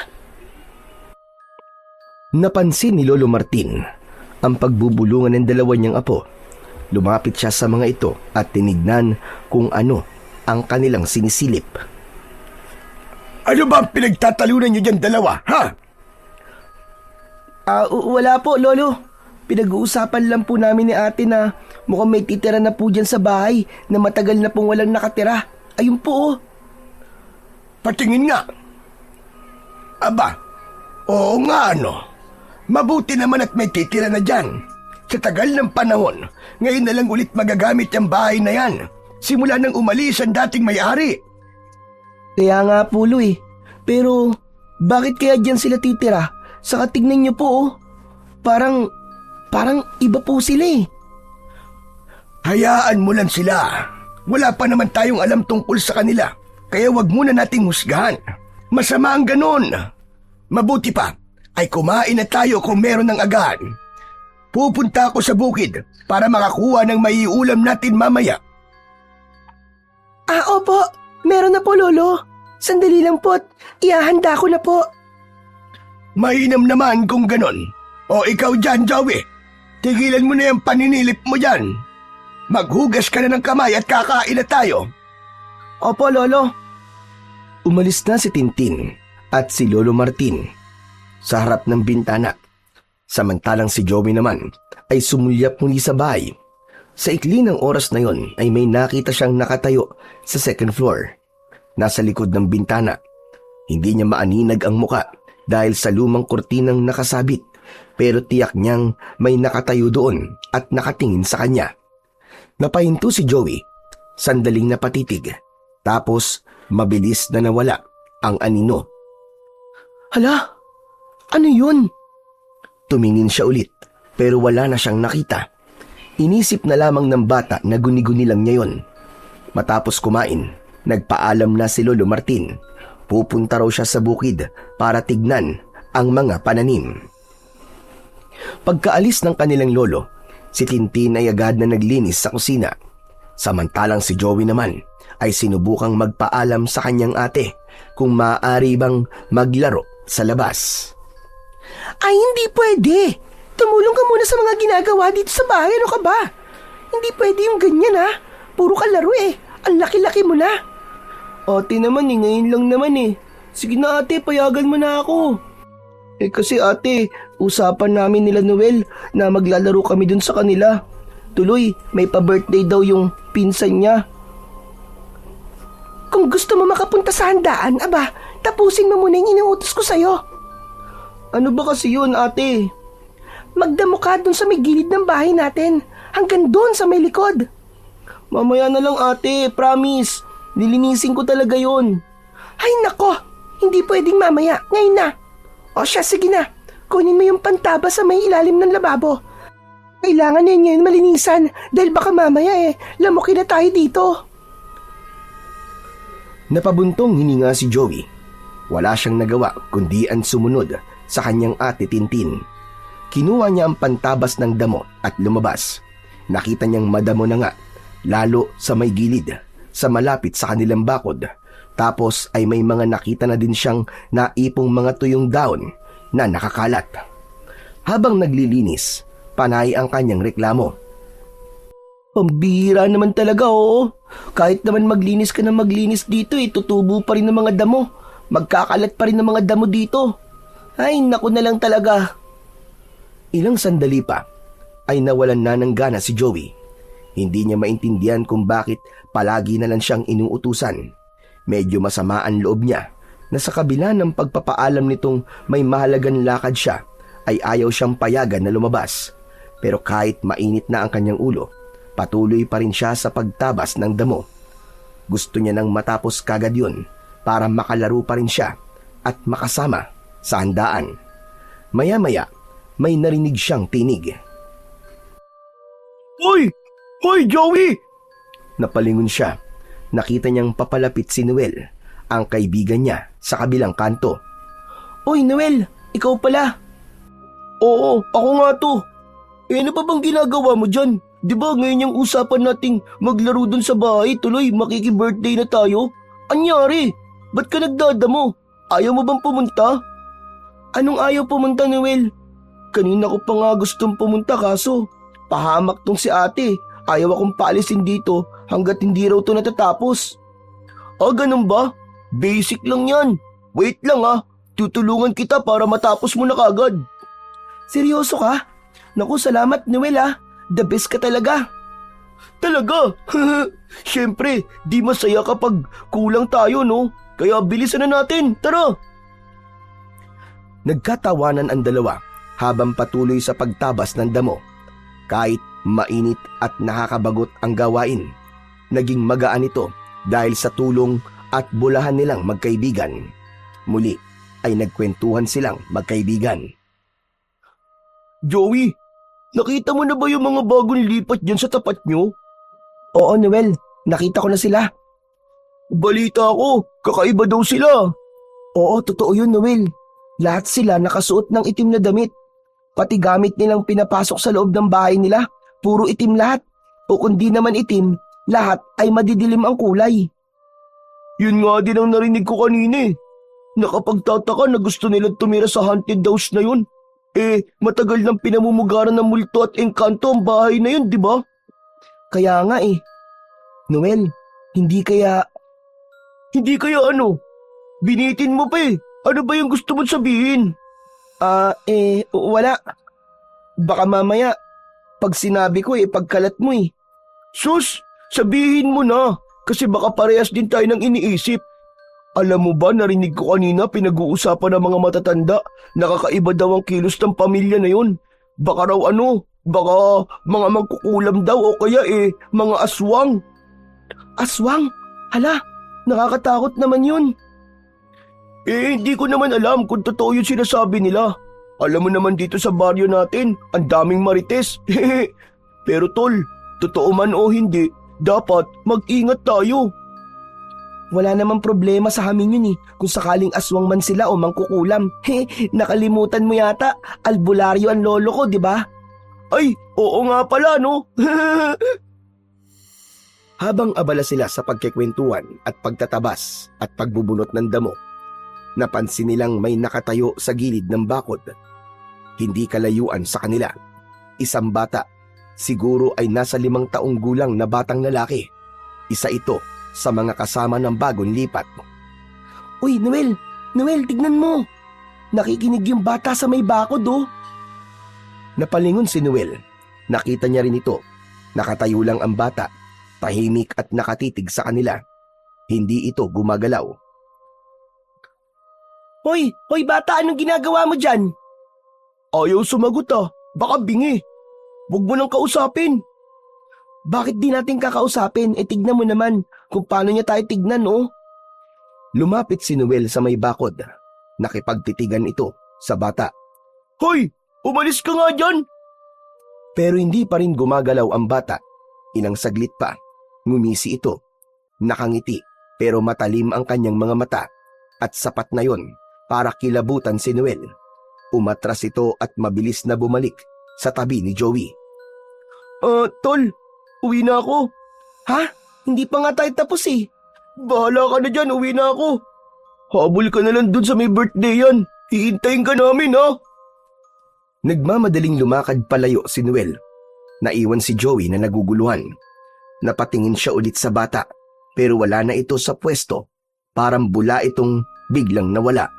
Napansin ni Lolo Martin ang pagbubulungan ng dalawa niyang apo. Lumapit siya sa mga ito at tinignan kung ano ang kanilang sinisilip. Ano ba ang pinagtatalunan niyo dyan dalawa, ha? Wala po, Lolo. Pinag-uusapan lang po namin ni ate na mukhang may titira na po dyan sa bahay na matagal na pong walang nakatira. Ayun po. Patingin nga. Aba, oo nga ano. Mabuti naman at may titira na dyan. Sa tagal ng panahon, ngayon na lang ulit magagamit ang bahay na yan. Simula nang umalis ang dating may-ari. Kaya nga po, Lo Pero, bakit kaya dyan sila titira? Saka tignan niyo po, Parang iba po sila Hayaan mo lang sila. Wala pa naman tayong alam tungkol sa kanila. Kaya wag muna nating husgahan. Masama ang ganon. Mabuti pa, ay kumain na tayo kung meron ng agahan. Pupunta ako sa bukid para makakuha ng maiulam natin mamaya. Opo. Meron na po, Lolo. Sandali lang po at ihahanda ko na po. Mainam naman kung ganon. O ikaw dyan, Joey. Tigilan mo na yung paninilip mo dyan. Maghugas ka na ng kamay at kakain na tayo. Opo, Lolo. Umalis na si Tintin at si Lolo Martin sa harap ng bintana. Samantalang si Joey naman ay sumulyap muli sa bahay. Sa ikli ng oras na yon ay may nakita siyang nakatayo sa second floor. Nasa likod ng bintana. Hindi niya maaninag ang muka dahil sa lumang kurtinang nakasabit, pero tiyak niyang may nakatayo doon at nakatingin sa kanya. Napahinto si Joey, sandaling napatitig, tapos mabilis na nawala ang anino. Hala, ano yun? Tumingin siya ulit pero wala na siyang nakita. Inisip na lamang ng bata na guni-guni lang niya yun. Matapos kumain, nagpaalam na si Lolo Martin. Pupunta raw siya sa bukid para tignan ang mga pananim. Pagkaalis ng kanilang lolo, si Tintin ay agad na naglinis sa kusina. Samantalang si Joey naman ay sinubukang magpaalam sa kanyang ate kung maaari bang maglaro sa labas. Ay, hindi pwede. Tumulong ka muna sa mga ginagawa dito sa bahay. Ano ka ba? Hindi pwede yung ganyan Puro ka laro Ang laki-laki mo na. Ate naman ngayon lang naman Sige na ate, payagan mo na ako. Kasi ate, usapan namin nila Noel na maglalaro kami dun sa kanila. Tuloy, may pa-birthday daw yung pinsan niya. Kung gusto mo makapunta sa handaan, tapusin mo muna yung inuutos ko sa'yo. Ano ba kasi yun, ate? Magdamo ka dun sa may gilid ng bahay natin, hanggang dun sa may likod. Mamaya na lang ate, promise. Nilinisin ko talaga yun. Ay nako, hindi pwedeng mamaya, ngayon na. O siya, sige na. Kunin mo yung pantaba sa may ilalim ng lababo. Kailangan na yun malinisan dahil baka mamaya lamukin na tayo dito. Napabuntong hininga si Joey. Wala siyang nagawa kundi ang sumunod sa kanyang ate Tintin. Kinuha niya ang pantabas ng damo at lumabas. Nakita niyang madamo na nga, lalo sa may gilid, sa malapit sa kanilang bakod. Tapos ay may mga nakita na din siyang naipong mga tuyong daon na nakakalat. Habang naglilinis, panay ang kanyang reklamo. Pambihira naman talaga, oo. Kahit naman maglinis ka na maglinis dito, tutubo pa rin ng mga damo. magkakalat pa rin ng mga damo dito. Ay, naku na lang talaga. Ilang sandali pa ay nawalan na ng gana si Joey. Hindi niya maintindihan kung bakit palagi na lang siyang inuutusan. Medyo masama ang loob niya na sa kabila ng pagpapaalam nitong may mahalagang lakad siya, ay ayaw siyang payagan na lumabas. Pero kahit mainit na ang kanyang ulo, patuloy pa rin siya sa pagtabas ng damo. Gusto niya nang matapos kagad yun para makalaro pa rin siya at makasama sa handaan. Maya-maya, may narinig siyang tinig. Hoy! Hoy, Joey! Napalingon siya. Nakita niyang papalapit si Noel, ang kaibigan niya sa kabilang kanto. Oy, Noel, ikaw pala. Oo, ako nga to. Ano pa bang ginagawa mo dyan? Di ba ngayon yung usapan nating maglaro dun sa bahay, tuloy makiki-birthday na tayo? Anyari? Ba't ka nagdadamo? Ayaw mo bang pumunta? Anong ayaw pumunta, Noel? Kanina ko pa nga gustong pumunta kaso pahamak tong si ate. Ayaw akong paalisin dito hanggat hindi raw to natatapos. Ah, ganun ba? Basic lang yan. Wait lang ah, tutulungan kita para matapos mo na kagad. Seryoso ka? Naku, salamat, Noel ah. The best ka talaga. Talaga? Siyempre, di masaya kapag kulang tayo, no? Kaya bilisan na natin, tara! Nagkatawanan ang dalawa habang patuloy sa pagtabas ng damo. Kahit mainit at nakakabagot ang gawain, naging magaan ito dahil sa tulong at bulahan nilang magkaibigan. Muli ay nagkwentuhan silang magkaibigan. Joey, nakita mo na ba yung mga bagong lipat dyan sa tapat nyo? Oo, Noel. Nakita ko na sila. Balita ko, kakaiba daw sila. Oo, totoo yun, Noel. Lahat sila nakasuot ng itim na damit. Pati gamit nilang pinapasok sa loob ng bahay nila, puro itim lahat. O kung di naman itim, lahat ay madidilim ang kulay. Yun nga din ang narinig ko kanina eh. Nakapagtataka na gusto nilang tumira sa haunted house na yun. Matagal nang pinamumugaran ng multo at engkanto ang bahay na yun, di ba? Kaya nga eh. Noel, hindi kaya ano? Binitin mo pa eh. Ano ba yung gusto mong sabihin? Wala. Baka mamaya, pag sinabi ko pagkalat mo eh. Sus, sabihin mo na. Kasi baka parehas din tayo ng iniisip. Alam mo ba, narinig ko kanina pinag-uusapan ng mga matatanda. Nakakaiba daw ang kilos ng pamilya na yun. Baka raw baka mga magkukulam daw o kaya mga aswang. Aswang? Hala, nakakatakot naman yun. Hindi ko naman alam kung totoo yung sinasabi nila. Alam mo naman dito sa baryo natin, ang daming marites. Pero tol, totoo man o hindi, dapat mag-ingat tayo. Wala namang problema sa amin yun kung sakaling aswang man sila o mangkukulam. Nakalimutan mo yata, albularyo ang lolo ko, di ba? Ay, oo nga pala, no? Habang abala sila sa pagkikwentuhan at pagtatabas at pagbubunot ng damo, napansin nilang may nakatayo sa gilid ng bakod. Hindi kalayuan sa kanila. Isang bata, siguro ay nasa 5 taong gulang na batang lalaki. Isa ito sa mga kasama ng bagong lipat. Uy, Noel! Noel, tignan mo! Nakikinig yung bata sa may bakod, oh! Napalingon si Noel. Nakita niya rin ito. Nakatayo lang ang bata, tahimik at nakatitig sa kanila. Hindi ito gumagalaw. Hoy! Hoy, bata! Anong ginagawa mo dyan? Ayaw sumagot ah. Baka bingi. Huwag mo nang kausapin. Bakit di natin kakausapin? Tignan mo naman kung paano niya tayo tignan, oh. Lumapit si Noel sa may bakod. Nakipagtitigan ito sa bata. Hoy! Umalis ka nga dyan! Pero hindi pa rin gumagalaw ang bata. Ilang saglit pa, ngumisi ito. Nakangiti pero matalim ang kanyang mga mata at sapat na yon para kilabutan si Noel. Umatras ito at mabilis na bumalik sa tabi ni Joey. Tol, uwi na ako. Ha? Hindi pa nga tayo tapos eh. Bahala ka na dyan, uwi na ako. Habol ka na lang dun sa may birthday yan. Hihintayin ka namin ha. Nagmamadaling lumakad palayo si Noel. Naiwan si Joey na naguguluhan. Napatingin siya ulit sa bata pero wala na ito sa pwesto. Parang bula itong biglang nawala.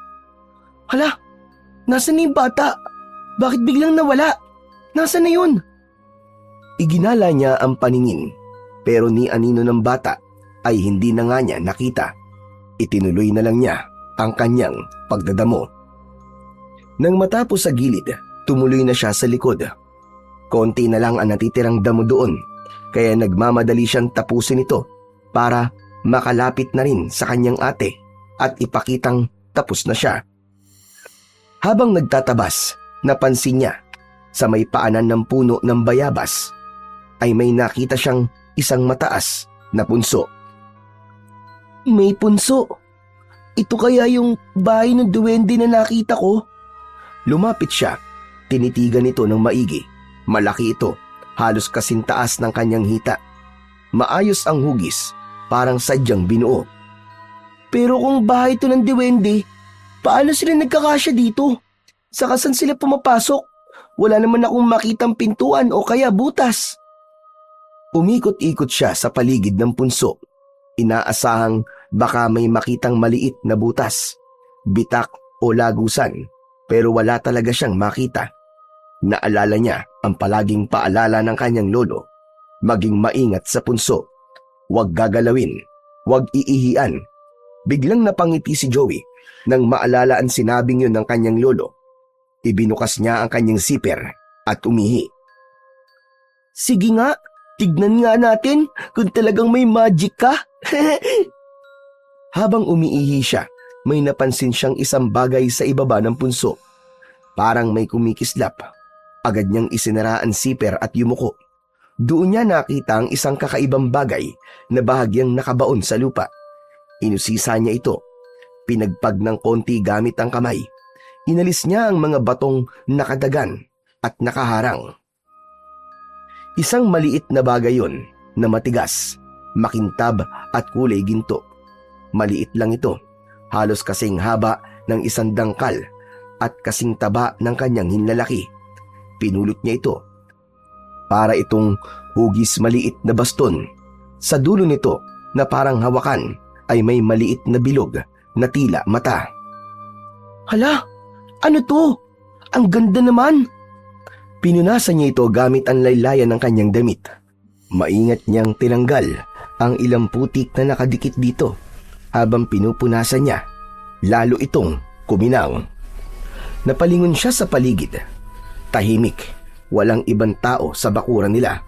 Hala, nasan na yung bata? Bakit biglang nawala? Nasaan na yun? Iginala niya ang paningin, pero ni anino ng bata ay hindi na nga niya nakita. Itinuloy na lang niya ang kanyang pagdadamo. Nang matapos sa gilid, tumuloy na siya sa likod. Konti na lang ang natitirang damo doon, kaya nagmamadali siyang tapusin ito para makalapit na rin sa kanyang ate at ipakitang tapos na siya. Habang nagtatabas, napansin niya sa may paanan ng puno ng bayabas ay may nakita siyang isang mataas na punso. May punso. Ito kaya yung bahay ng duwende na nakita ko? Lumapit siya, tinitigan ito ng maigi. Malaki ito, halos kasing taas ng kanyang hita. Maayos ang hugis, parang sadyang binuo. Pero kung bahay ito ng duwende, paano sila nagkakasya dito? Saka saan sila pumapasok? Wala naman akong makitang pintuan o kaya butas. Umikot-ikot siya sa paligid ng punso. Inaasahang baka may makitang maliit na butas, bitak o lagusan, pero wala talaga siyang makita. Naalala niya ang palaging paalala ng kanyang lolo, maging maingat sa punso. Huwag gagalawin, huwag iihian. Biglang napangiti si Joey nang maalala ang sinabing yun ng kanyang lolo. Ibinukas niya ang kanyang zipper at umihi. Sige nga, tignan nga natin kung talagang may magic ka. Habang umiihi siya, may napansin siyang isang bagay sa ibaba ng punso. Parang may kumikislap. Agad niyang isinara ang zipper at yumuko. Doon niya nakita ang isang kakaibang bagay na bahagyang nakabaon sa lupa. Inusisa niya ito. Pinagpag ng konti gamit ang kamay. Inalis niya ang mga batong nakadagan at nakaharang. Isang maliit na bagay yon na matigas, makintab at kulay ginto. Maliit lang ito, halos kasing haba ng isang dangkal at kasing taba ng kanyang hinlalaki. Pinulot niya ito. Para itong hugis maliit na baston. Sa dulo nito na parang hawakan ay may maliit na bilog na tila mata. Hala, ano to? Ang ganda naman. Pinunasan niya ito gamit ang laylayan ng kanyang damit. Maingat niyang tinanggal ang ilang putik na nakadikit dito. Habang pinupunasan niya, lalo itong kuminaw. Napalingon siya sa paligid. Tahimik, walang ibang tao sa bakuran nila.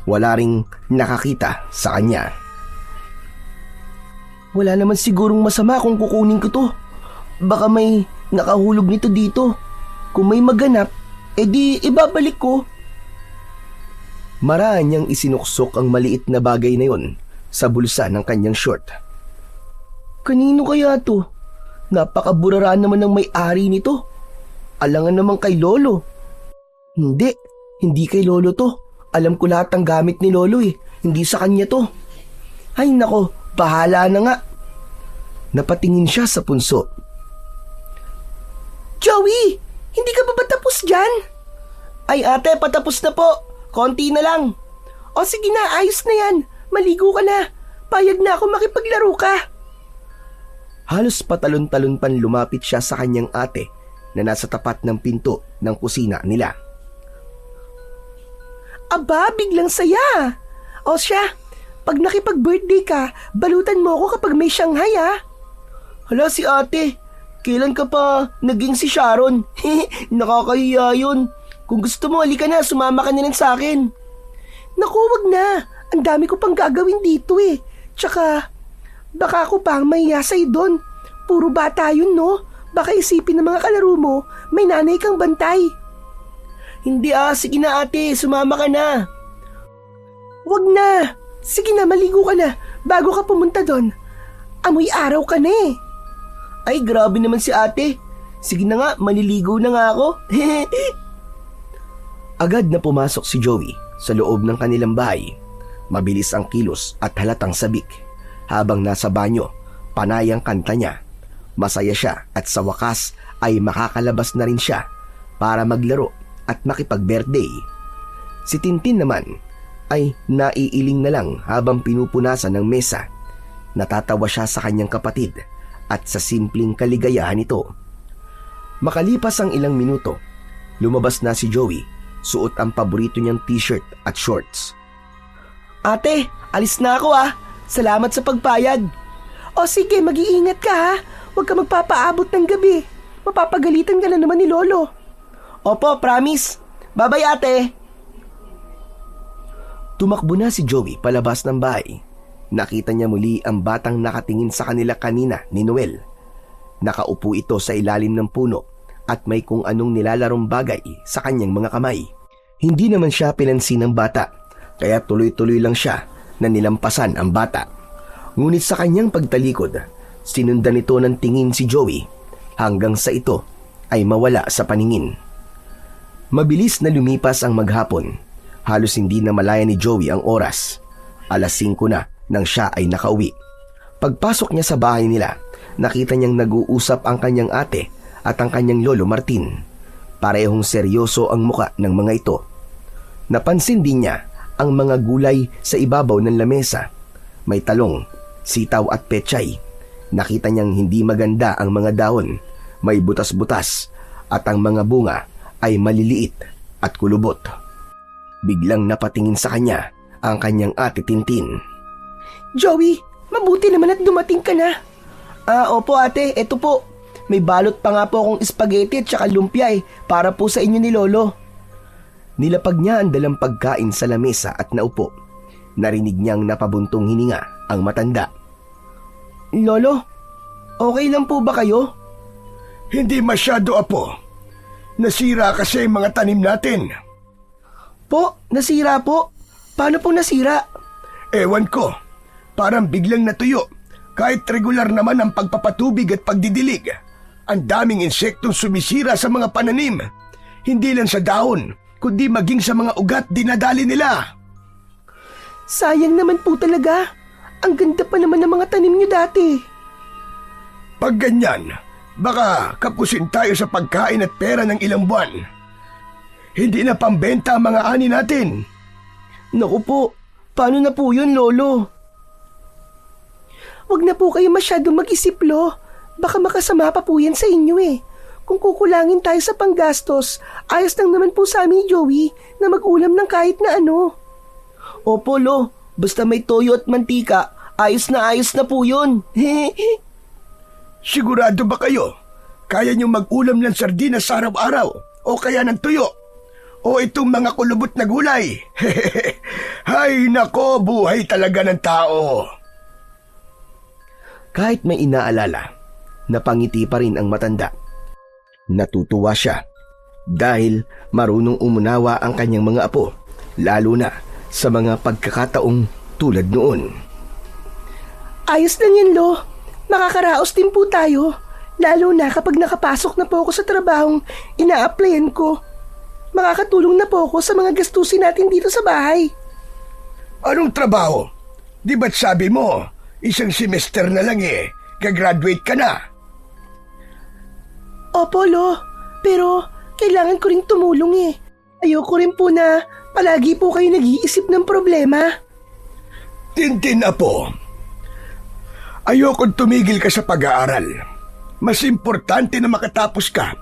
Wala ring nakakita sa kanya. Wala naman sigurong masama kung kukunin ko to. Baka may nakahulog nito dito. Kung may maganap, edi ibabalik ko. Maraan niyang isinuksok ang maliit na bagay na yon sa bulsa ng kanyang short. Kanino kaya to? Napakaburara naman ng may-ari nito. Alangan naman kay Lolo. Hindi kay Lolo to. Alam ko lahat ng gamit ni Lolo eh. Hindi sa kanya to. Ay nako, bahala na nga. Napatingin siya sa punso. Joey, hindi ka ba tapos dyan? Ay ate, patapos na po. Konti na lang. O sige na, ayos na yan. Maligo ka na. Payag na ako makipaglaro ka. Halos patalon-talon pan lumapit siya sa kanyang ate na nasa tapat ng pinto ng kusina nila. Aba, biglang saya. O siya, pag nakipag-birthday ka, balutan mo ako kapag may Shanghai ha. Hala si ate, kailan ka pa naging si Sharon? Nakakahiya yun. Kung gusto mo, halika na, sumama ka na lang sa akin. Naku, wag na. Ang dami ko pang gagawin dito eh. Tsaka, baka ako pang mahiya sa'yo doon. Puro bata yun, no? Baka isipin ng mga kalaro mo, may nanay kang bantay. Hindi sige na ate, sumama ka na. Wag na. Sige na, maligo ka na. Bago ka pumunta doon. Amoy araw ka na eh. Ay, grabe naman si ate. Sige na nga, maliligo na nga ako. Agad na pumasok si Joey sa loob ng kanilang bahay. Mabilis ang kilos at halatang sabik. Habang nasa banyo, panay ang kanta niya. Masaya siya at sa wakas ay makakalabas na rin siya para maglaro at makipag-birthday. Si Tintin naman ay naiiling na lang habang pinupunasan ng mesa. Natatawa siya sa kanyang kapatid at sa simpleng kaligayahan nito. Makalipas ang ilang minuto, lumabas na si Joey, suot ang paborito niyang t-shirt at shorts. Ate, alis na ako ah. Salamat sa pagpayag. O sige, mag-iingat ka ha. Huwag ka magpapaabot ng gabi. Mapapagalitan ka na naman ni Lolo. Opo, promise. Bye-bye ate. Tumakbo na si Joey palabas ng bahay. Nakita niya muli ang batang nakatingin sa kanila kanina ni Noel. Nakaupo ito sa ilalim ng puno at may kung anong nilalarong bagay sa kanyang mga kamay. Hindi naman siya pinansin ng bata, kaya tuloy-tuloy lang siya na nilampasan ang bata. Ngunit sa kanyang pagtalikod, sinundan ito ng tingin si Joey hanggang sa ito ay mawala sa paningin. Mabilis na lumipas ang maghapon. Halos hindi na malaya ni Joey ang oras. 5:00 na nang siya ay nakauwi. Pagpasok niya sa bahay nila, nakita niyang nag-uusap ang kanyang ate at ang kanyang lolo Martin. Parehong seryoso ang muka ng mga ito. Napansin din niya ang mga gulay sa ibabaw ng lamesa. May talong, sitaw at pechay. Nakita niyang hindi maganda ang mga dahon, may butas-butas at ang mga bunga ay maliliit at kulubot. Biglang napatingin sa kanya ang kanyang ate Tintin. Joey, mabuti naman at dumating ka na. Opo ate, eto po. May balot pa nga po akong spaghetti at saka lumpia para po sa inyo ni Lolo. Nilapag niya ang dalang pagkain sa lamesa at naupo. Narinig niyang napabuntong hininga ang matanda. Lolo, okay lang po ba kayo? Hindi masyado, apo. Nasira kasi ang mga tanim natin. Po, nasira po? Paano po nasira? Ewan ko, parang biglang natuyo. Kahit regular naman ang pagpapatubig at pagdidilig, ang daming insektong sumisira sa mga pananim. Hindi lang sa dahon, kundi maging sa mga ugat dinadali nila. Sayang naman po talaga. Ang ganda pa naman ng mga tanim niyo dati. Pag ganyan, baka kapusin tayo sa pagkain at pera ng ilang buwan. Hindi na pambenta ang mga ani natin. Naku po, paano na po yun, Lolo? Huwag na po kayo masyadong mag-isip, Lo. Baka makasama pa po yan sa inyo eh. Kung kukulangin tayo sa panggastos, ayos lang naman po sa amin ni Joey na mag-ulam ng kahit na ano. Opo, Lo. Basta may toyo at mantika, ayos na po yun. Sigurado ba kayo? Kaya niyong mag-ulam ng sardinas sa araw-araw? O kaya ng tuyo? O itong mga kulubot na gulay? Hay nako, buhay talaga ng tao. Kahit may inaalala, napangiti pa rin ang matanda. Natutuwa siya dahil marunong umunawa ang kanyang mga apo, lalo na sa mga pagkakataong tulad noon. Ayos lang yan, Lo. Makakaraos din po tayo. Lalo na kapag nakapasok na po ako sa trabahong ina-applyan ko. Makakatulong na po ako sa mga gastusin natin dito sa bahay. Anong trabaho? Di ba't sabi mo, isang semester na lang gagraduate ka na? Opo, Lo. Pero kailangan ko rin tumulong Ayoko rin po na palagi po kayo nag-iisip ng problema. Tintin, apo. Ayokong tumigil ka sa pag-aaral. Mas importante na makatapos ka.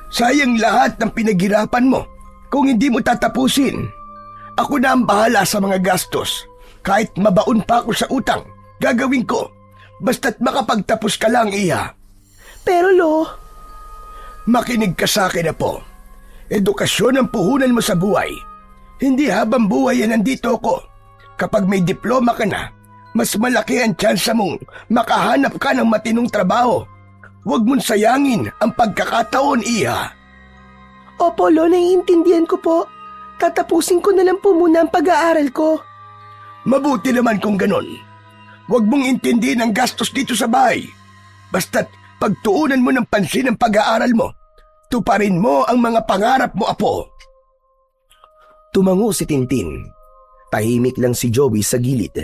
Sayang lahat ng pinaghirapan mo kung hindi mo tatapusin. Ako na ang bahala sa mga gastos. Kahit mabaon pa ako sa utang, gagawin ko. Basta't makapagtapos ka lang, Iha. Pero, Lo... Makinig ka sa akin, apo. Edukasyon ang puhunan mo sa buhay. Hindi habang buhay nandito ako. Kapag may diploma ka na, mas malaki ang tsansa mong makahanap ka ng matinong trabaho. Huwag mong sayangin ang pagkakataon, Iha. Opo, Lo, naiintindihan ko po. Tatapusin ko na lang po muna ang pag-aaral ko. Mabuti naman kung ganon. Huwag mong intindihin ang gastos dito sa bahay. Basta't pagtuunan mo ng pansin ang pag-aaral mo, tuparin mo ang mga pangarap mo, apo. Tumango si Tintin. Tahimik lang si Joey sa gilid.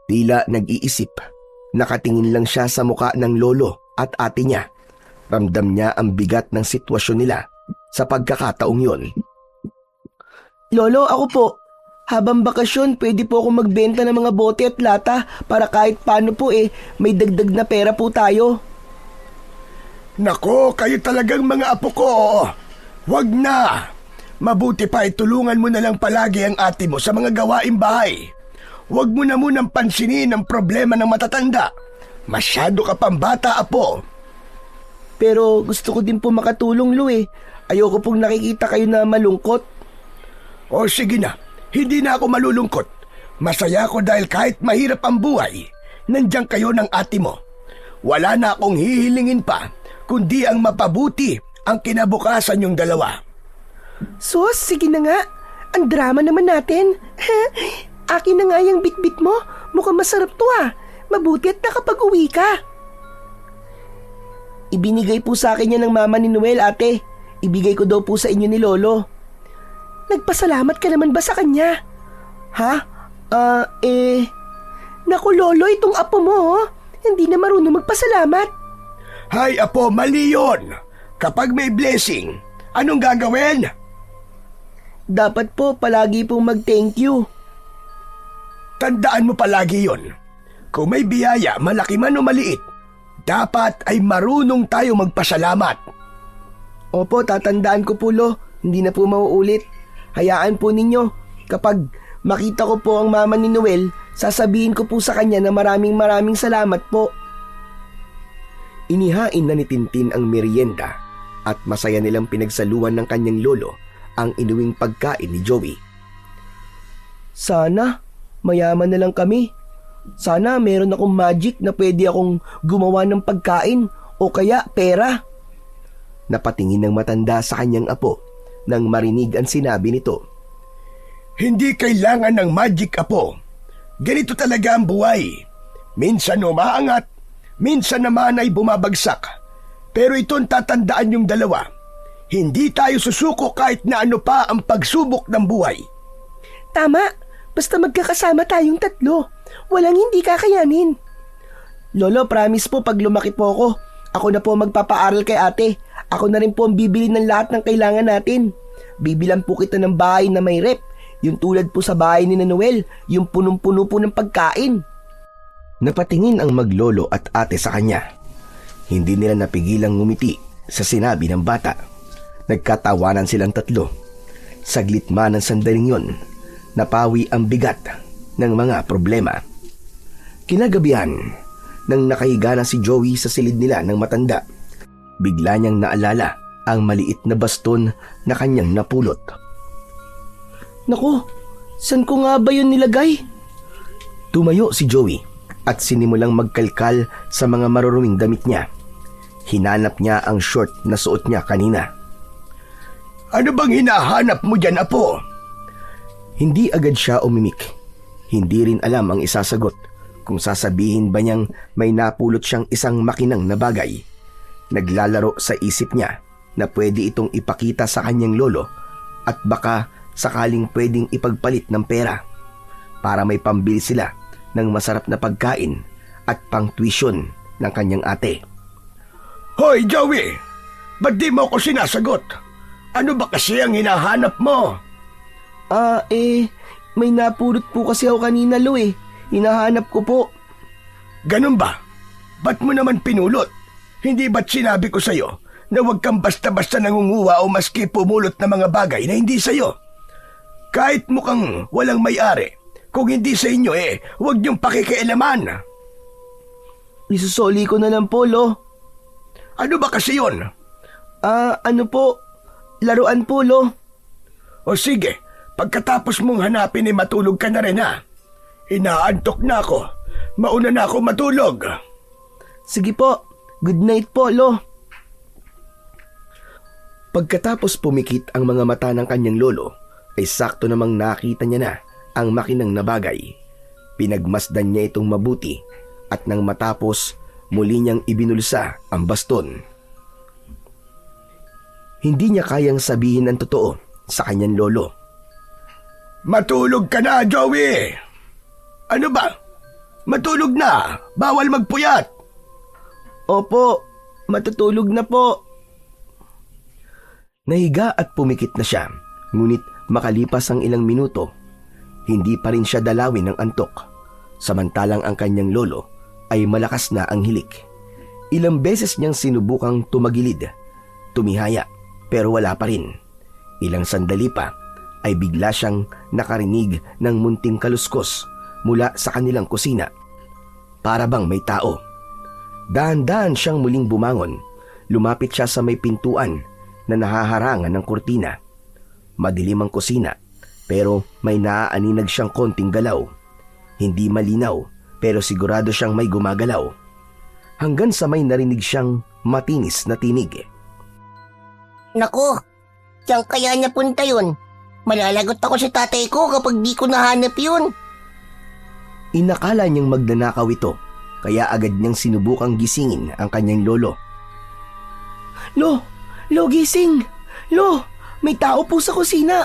Tila nag-iisip. Nakatingin lang siya sa muka ng lolo at ate niya. Ramdam niya ang bigat ng sitwasyon nila sa pagkakataong yon. Lolo, ako po. Habang bakasyon, pwede po ako magbenta ng mga bote at lata para kahit paano po may dagdag na pera po tayo. Nako, kayo talagang mga apo ko. Wag na. Mabuti pa itulungan mo na lang palagi ang ate mo sa mga gawaing bahay. Wag mo na munang pansinin ang problema ng matatanda. Masyado ka pang bata, apo. Pero gusto ko din po makatulong, Lo eh. Ayoko pong nakikita kayo na malungkot. O sige na, hindi na ako malulungkot. Masaya ako dahil kahit mahirap ang buhay, nandiyan kayo ng ate mo. Wala na akong hihilingin pa, kundi ang mapabuti ang kinabukasan yung dalawa. Sus, sige na nga. Ang drama naman natin. Akin na nga yung bitbit mo. Mukhang masarap to ah. Mabuti at nakapag-uwi ka. Ibinigay po sa akin yan ng mama ni Noel, ate. Ibigay ko daw po sa inyo ni Lolo. Nagpasalamat ka naman ba sa kanya? Ha? Naku Lolo, itong apo mo, oh. Hindi na marunong magpasalamat. Hay apo, mali yun. Kapag may blessing, anong gagawin? Dapat po palagi pong mag-thank you. Tandaan mo palagi yon. Kung may biyaya, malaki man o maliit, dapat ay marunong tayo magpasalamat. Opo, tatandaan ko po, Lo. Hindi na po mauulit. Hayaan po ninyo. Kapag makita ko po ang mama ni Noel, sasabihin ko po sa kanya na maraming salamat po. Inihain na ni Tintin ang merienda at masaya nilang pinagsaluan ng kanyang lolo ang inuwing pagkain ni Joey. Sana, mayaman na lang kami. Sana meron akong magic na pwede akong gumawa ng pagkain o kaya pera. Napatingin ng matanda sa kanyang apo nang marinig ang sinabi nito. Hindi kailangan ng magic, apo. Ganito talaga ang buhay. Minsan umaangat, minsan naman ay bumabagsak. Pero ito'ng tatandaan yung dalawa. Hindi tayo susuko kahit na ano pa ang pagsubok ng buhay. Tama, basta magkakasama tayong tatlo. Walang hindi kakayanin. Lolo, promise po pag lumaki po ako na po magpapaaral kay ate. Ako na rin po ang bibili ng lahat ng kailangan natin. Bibilan po kita ng bahay na may rep. Yung tulad po sa bahay ni Noel, yung punong-puno po ng pagkain. Napatingin ang maglolo at ate sa kanya. Hindi nila napigilang ngumiti sa sinabi ng bata. Nagkatawanan silang tatlo. Saglit man ang sandaling yon, napawi ang bigat ng mga problema. Kinagabihan, nang nakahiga na si Joey sa silid nila ng matanda, bigla niyang naalala ang maliit na baston na kanyang napulot. Naku, saan ko nga ba yun nilagay? Tumayo si Joey at sinimulang magkalkal sa mga maruruming damit niya. Hinanap niya ang short na suot niya kanina. Ano bang hinahanap mo dyan, apo? Hindi agad siya umimik. Hindi rin alam ang isasagot kung sasabihin ba niyang may napulot siyang isang makinang na bagay. Naglalaro sa isip niya na pwede itong ipakita sa kanyang lolo at baka sakaling pwedeng ipagpalit ng pera para may pambili sila ng masarap na pagkain at pang-tuition ng kanyang ate. Hoy, Joey! Ba't di mo ako sinasagot? Ano ba kasi ang hinahanap mo? May napulot po kasi ako kanina, Lo eh. Hinahanap ko po. Ganun ba? Ba't mo naman pinulot? Hindi ba't sinabi ko sa'yo na huwag kang basta-basta nangunguha o maski pumulot ng mga bagay na hindi sa'yo? Kahit mukhang walang may-ari, kung hindi sa inyo huwag niyong pakikialaman. Isusoli ko na lang po, Lo. Ano ba kasi yun? Ano po? Laruan po, Lo. O sige, pagkatapos mong hanapin matulog ka na rin ha. Inaantok na ako. Mauna na ako matulog. Sige po. Good night po, Lo. Pagkatapos pumikit ang mga mata ng kanyang lolo, ay sakto namang nakita niya na ang makinang na bagay. Pinagmasdan niya itong mabuti at nang matapos, muli niyang ibinulsa ang baston. Hindi niya kayang sabihin ang totoo sa kanyang lolo. Matulog ka na, Joey! Ano ba? Matulog na! Bawal magpuyat! Opo, matutulog na po. Nahiga at pumikit na siya, ngunit makalipas ang ilang minuto, hindi pa rin siya dalawin ng antok, samantalang ang kanyang lolo ay malakas na ang hilik. Ilang beses niyang sinubukang tumagilid, tumihaya, pero wala pa rin. Ilang sandali pa ay bigla siyang nakarinig ng munting kaluskos mula sa kanilang kusina. Para bang may tao. Dahan-dahan siyang muling bumangon. Lumapit siya sa may pintuan na nahaharangan ng kurtina. Madilim ang kusina, pero may naaaninag siyang konting galaw. Hindi malinaw, pero sigurado siyang may gumagalaw. Hanggang sa may narinig siyang matinis na tinig. Naku, saan kaya niya punta yun? Malalagot ako sa tatay ko kapag di ko nahanap yun. Inakala niyang magnanakaw ito, kaya agad niyang sinubukang gisingin ang kanyang lolo. Lo, gising! Lo, may tao po sa kusina!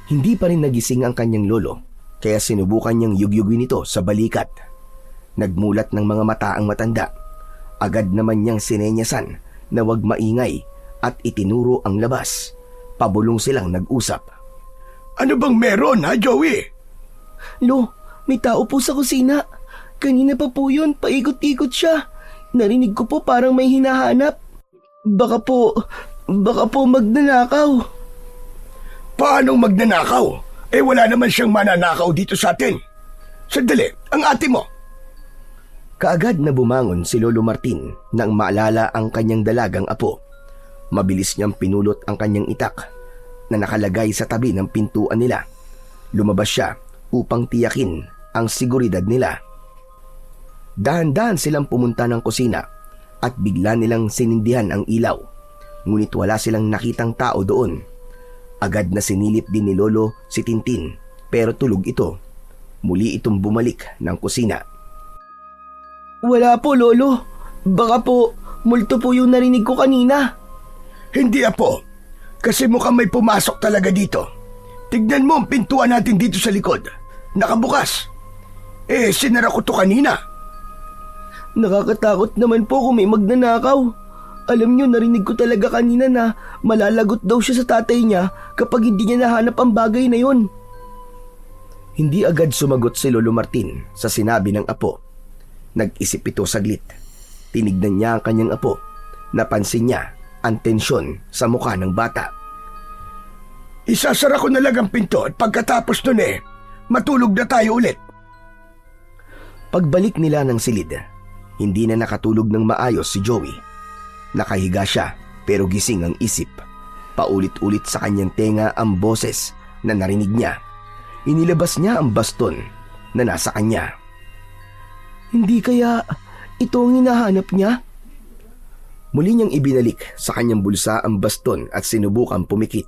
Hindi pa rin nagising ang kanyang lolo, kaya sinubukan niyang yugyugin ito sa balikat. Nagmulat ng mga mata ang matanda. Agad naman niyang sinenyasan na huwag maingay at itinuro ang labas. Pabulong silang nag-usap. Ano bang meron, ha, Joey? Lo, may tao po sa kusina. Kanina pa po yun, paikot-ikot siya. Narinig ko po parang may hinahanap. Baka po magnanakaw. Paanong magnanakaw? Eh wala naman siyang mananakaw dito sa atin. Sandali, ang ate mo. Kaagad na bumangon si Lolo Martin nang maalala ang kanyang dalagang apo. Mabilis niyang pinulot ang kanyang itak na nakalagay sa tabi ng pintuan nila. Lumabas siya upang tiyakin ang seguridad nila. Dahan-dahan silang pumunta ng kusina at bigla nilang sinindihan ang ilaw. Ngunit wala silang nakitang tao doon. Agad na sinilip din ni Lolo si Tintin, pero tulog ito. Muli itong bumalik ng kusina. Wala po, Lolo. Baka po, multo po yung narinig ko kanina. Hindi, apo. Kasi mukhang may pumasok talaga dito. Tignan mo ang pintuan natin dito sa likod. Nakabukas. Eh, sinara ko to kanina. Nakakatakot naman po kung may magnanakaw. Alam nyo, narinig ko talaga kanina na malalagot daw siya sa tatay niya kapag hindi niya nahanap ang bagay na yon. Hindi agad sumagot si Lolo Martin sa sinabi ng apo. Nag-isip ito saglit. Tinignan niya ang kanyang apo. Napansin niya ang tensyon sa mukha ng bata. Isasara ko na lang ang pinto at pagkatapos nun matulog na tayo ulit. Pagbalik nila ng silid, hindi na nakatulog ng maayos si Joey. Nakahiga siya pero gising ang isip. Paulit-ulit sa kanyang tenga ang boses na narinig niya. Inilabas niya ang baston na nasa kanya. Hindi kaya ito ang hinahanap niya? Muli niyang ibinalik sa kanyang bulsa ang baston at sinubukang pumikit.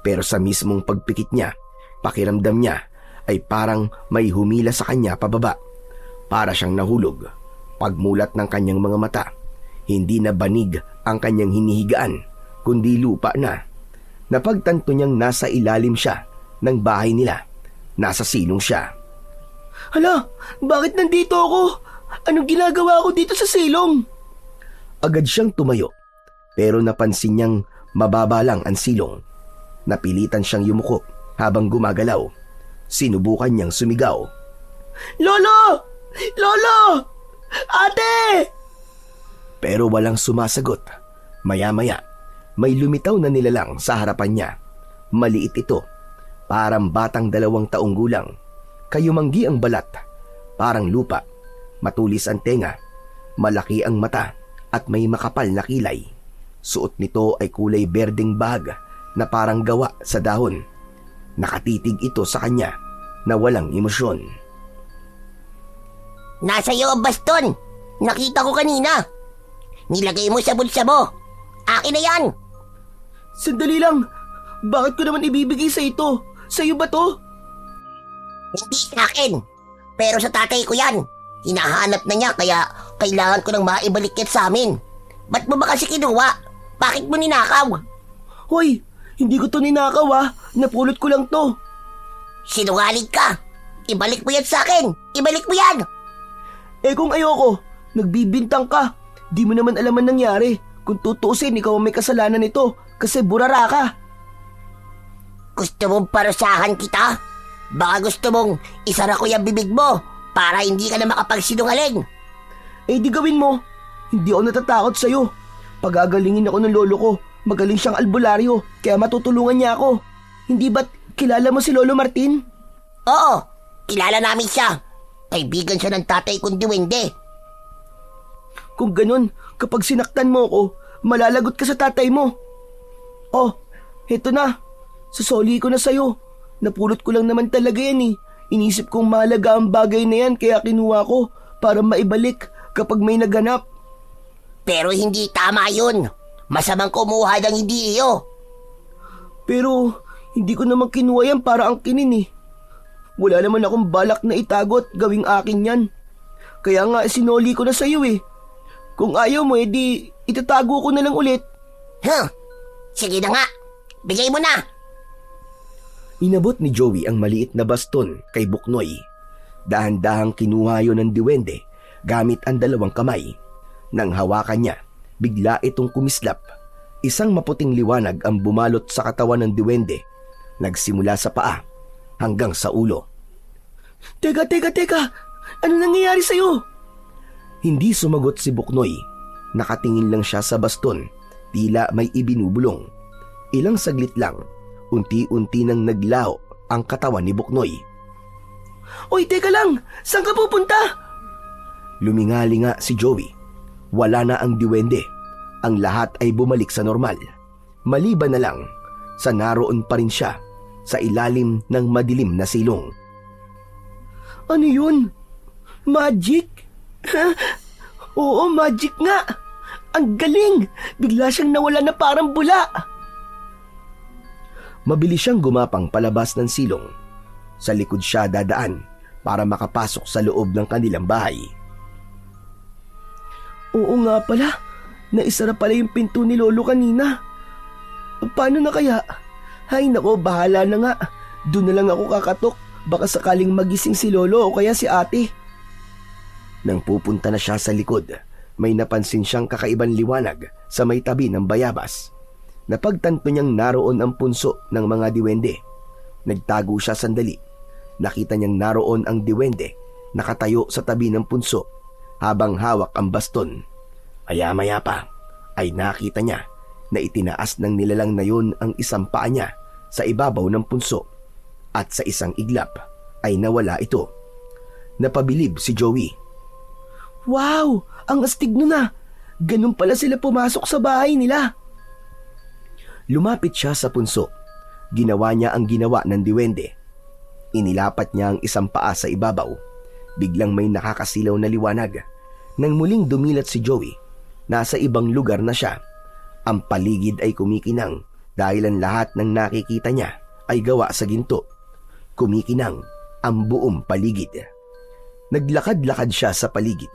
Pero sa mismong pagpikit niya, pakiramdam niya ay parang may humila sa kanya pababa. Para siyang nahulog. Pagmulat ng kanyang mga mata, hindi na banig ang kanyang hinihigaan, kundi lupa na. Napagtanto niyang nasa ilalim siya ng bahay nila. Nasa silong siya. Hala, bakit nandito ako? Anong ginagawa ko dito sa silong? Agad siyang tumayo, pero napansin niyang mababa lang ang silong. Napilitan siyang yumuko habang gumagalaw. Sinubukan niyang sumigaw. Lolo! Lolo! Ate! Pero walang sumasagot. Maya-maya, may lumitaw na nilalang sa harapan niya. Maliit ito, parang batang 2 taong gulang. Kayumanggi ang balat, parang lupa. Matulis ang tenga, malaki ang mata at may makapal na kilay. Suot nito ay kulay berdeng bahag na parang gawa sa dahon. Nakatitig ito sa kanya na walang emosyon. Nasa iyo ang baston. Nakita ko kanina. Nilagay mo sa bulsa mo. Akin na yan. Sandali lang. Bakit ko naman ibibigay sa ito? Sa iyo ba to? Hindi sa akin. Pero sa tatay ko yan. Hinahanap na niya kaya kailangan ko nang maibalik yan sa amin. Ba't mo ba kasi kinuha? Bakit mo ninakaw? Hoy, hindi ko to ninakaw Napulot ko lang to. Sinungaling ka. Ibalik mo yan sa akin. Ibalik mo yan. Eh kung ayoko, nagbibintang ka. Di mo naman alam ang nangyari. Kung tutuusin, ikaw ang may kasalanan nito kasi burara ka. Gusto mong parusahan kita? Baka gusto mong isara ko yung bibig mo para hindi ka na makapagsinungaling. Eh di gawin mo. Hindi ako natatakot sa'yo. Pagagalingin ako ng lolo ko. Magaling siyang albularyo, kaya matutulungan niya ako. Hindi ba't kilala mo si Lolo Martin? Oo, kilala namin siya. Kaibigan siya ng tatay kong duwende. Kung ganun, kapag sinaktan mo ako, malalagot ka sa tatay mo. Oh, heto na. Susoli ko na sa'yo. Napulot ko lang naman talaga yan eh. Inisip kong mahalaga ang bagay na yan kaya kinuha ko para maibalik kapag may naganap. Pero hindi tama yun. Masamang kumuha ng hindi iyo. Pero hindi ko naman kinuha yan para ang kinin eh. Wala naman akong balak na itagot gawing akin yan. Kaya nga sinoli ko na sa'yo eh. Kung ayaw mo edi itatago ko na lang ulit. Sige na nga. Bigay mo na. Inabot ni Joey ang maliit na baston kay Buknoy. Dahan-dahang kinuha yon ng diwende gamit ang dalawang kamay. Nang hawakan niya, bigla itong kumislap. Isang maputing liwanag ang bumalot sa katawan ng diwende. Nagsimula sa paa hanggang sa ulo. Teka! Ano nangyayari sa'yo? Hindi sumagot si Buknoy. Nakatingin lang siya sa baston. Tila may ibinubulong. Ilang saglit lang, unti-unti nang naglaho ang katawan ni Buknoy. Oy, teka lang! Saan ka pupunta? Lumingali nga si Joey. Wala na ang diwende. Ang lahat ay bumalik sa normal. Maliban na lang sa naroon pa rin siya sa ilalim ng madilim na silong. Ano yun? Magic? Oo, magic nga! Ang galing! Bigla siyang nawala na parang bula! Mabilis siyang gumapang palabas ng silong. Sa likod siya dadaan para makapasok sa loob ng kanilang bahay. Oo nga pala, naisara pala yung pinto ni Lolo kanina. Paano na kaya? Hay nako, bahala na nga. Doon na lang ako kakatok. Baka sakaling magising si Lolo o kaya si ate. Nang pupunta na siya sa likod, may napansin siyang kakaibang liwanag sa may tabi ng bayabas. Napagtanto niyang naroon ang punso ng mga diwende. Nagtago siya sandali. Nakita niyang naroon ang diwende, nakatayo sa tabi ng punso habang hawak ang baston. Maya-maya pa ay nakita niya na itinaas ng nilalang na yun ang isang paa niya sa ibabaw ng punso at sa isang iglap ay nawala ito. Napabilib si Joey. Wow! Ang astig nun ah! Ganun pala sila pumasok sa bahay nila. Lumapit siya sa punso. Ginawa niya ang ginawa ng diwende. Inilapat niya ang isang paa sa ibabaw. Biglang may nakakasilaw na liwanag. Nang muling dumilat si Joey, nasa ibang lugar na siya. Ang paligid ay kumikinang dahil ang lahat ng nakikita niya ay gawa sa ginto. Kumikinang ang buong paligid. Naglakad-lakad siya sa paligid.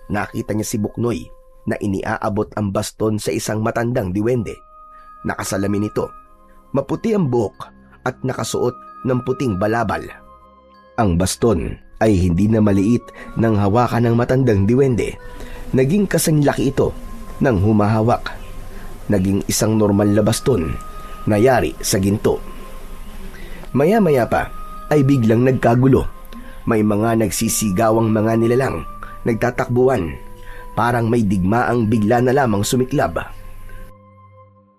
Nakita niya si Buknoy na iniaabot ang baston sa isang matandang diwende. Nakasalamin ito. Maputi ang buhok at nakasuot ng puting balabal. Ang baston ay hindi na maliit nang hawakan ng matandang diwende. Naging kasing laki ito nang humahawak. Naging isang normal na baston na yari sa ginto. Maya-maya pa ay biglang nagkagulo. May mga nagsisigawang mga nilalang, nagtatakbuhan. Parang may digmaang bigla na lamang sumiklab.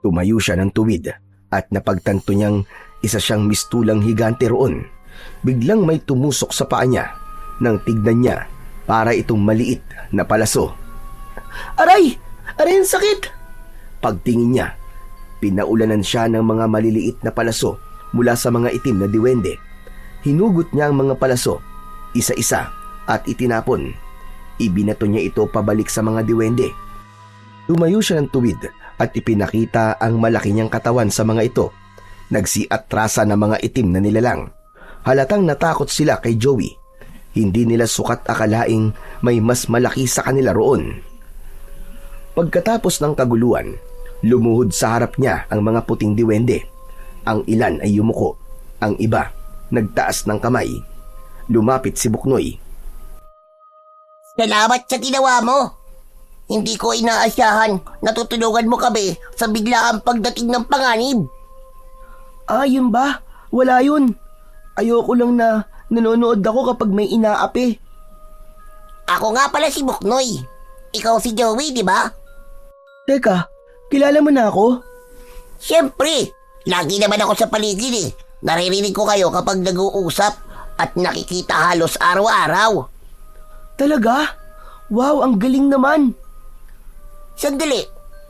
Tumayo siya ng tuwid at napagtanto niyang isa siyang mistulang higante roon. Biglang may tumusok sa paa niya nang tignan niya para itong maliit na palaso. Aray! Aray, ang sakit! Pagtingin niya, pinaulanan siya ng mga maliliit na palaso mula sa mga itim na diwende. Hinugot niya ang mga palaso, isa-isa at itinapon. Ibinato niya ito pabalik sa mga diwende. Tumayo siya ng tuwid at ipinakita ang malaki niyang katawan sa mga ito. Nagsiatrasa ng mga itim na nilalang. Halatang natakot sila kay Joey. Hindi nila sukat akalaing may mas malaki sa kanila roon. Pagkatapos ng kaguluhan, lumuhod sa harap niya ang mga puting diwende. Ang ilan ay yumuko, ang iba nagtaas ng kamay. Lumapit si Buknoy. Salamat sa ginawa mo. Hindi ko inaasahan na tutulungan mo kami sa biglaang pagdating ng panganib. Ah, yun ba? Wala yun. Ayoko lang na nanonood ako kapag may inaapi. Ako nga pala si Buknoy. ikaw si Joey, di ba? Teka, kilala mo na ako? Siyempre, lagi naman ako sa paligid eh. Naririnig ko kayo kapag nag-uusap at nakikita halos araw-araw. Talaga? Wow, ang galing naman. Sandali,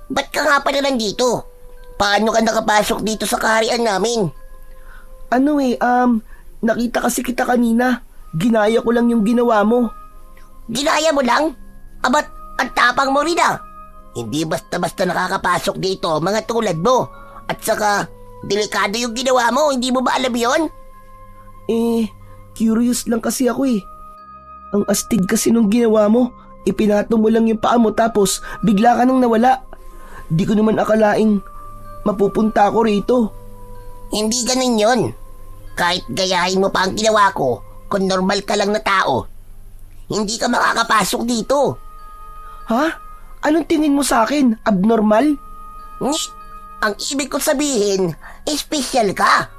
ba't ka nga pala nandito? Paano ka nakapasok dito sa kaharian namin? Ano nakita kasi kita kanina. Ginaya ko lang yung ginawa mo. Ginaya mo lang? Abat, ang tapang mo rin ah. Hindi basta-basta nakakapasok dito mga tulad mo. At saka, delikado yung ginawa mo, hindi mo ba alam yon? Curious lang kasi ako eh. Ang astig kasi nung ginawa mo. Ipinato mo lang yung paa mo tapos bigla ka nang nawala. Di ko naman akalaing mapupunta ako rito. Hindi ganun yon. Kahit gayahin mo pa ang ginawa ko, kung normal ka lang na tao, hindi ka makakapasok dito. Ha? Anong tingin mo sa akin? Abnormal? Ang ibig ko sabihin, special ka.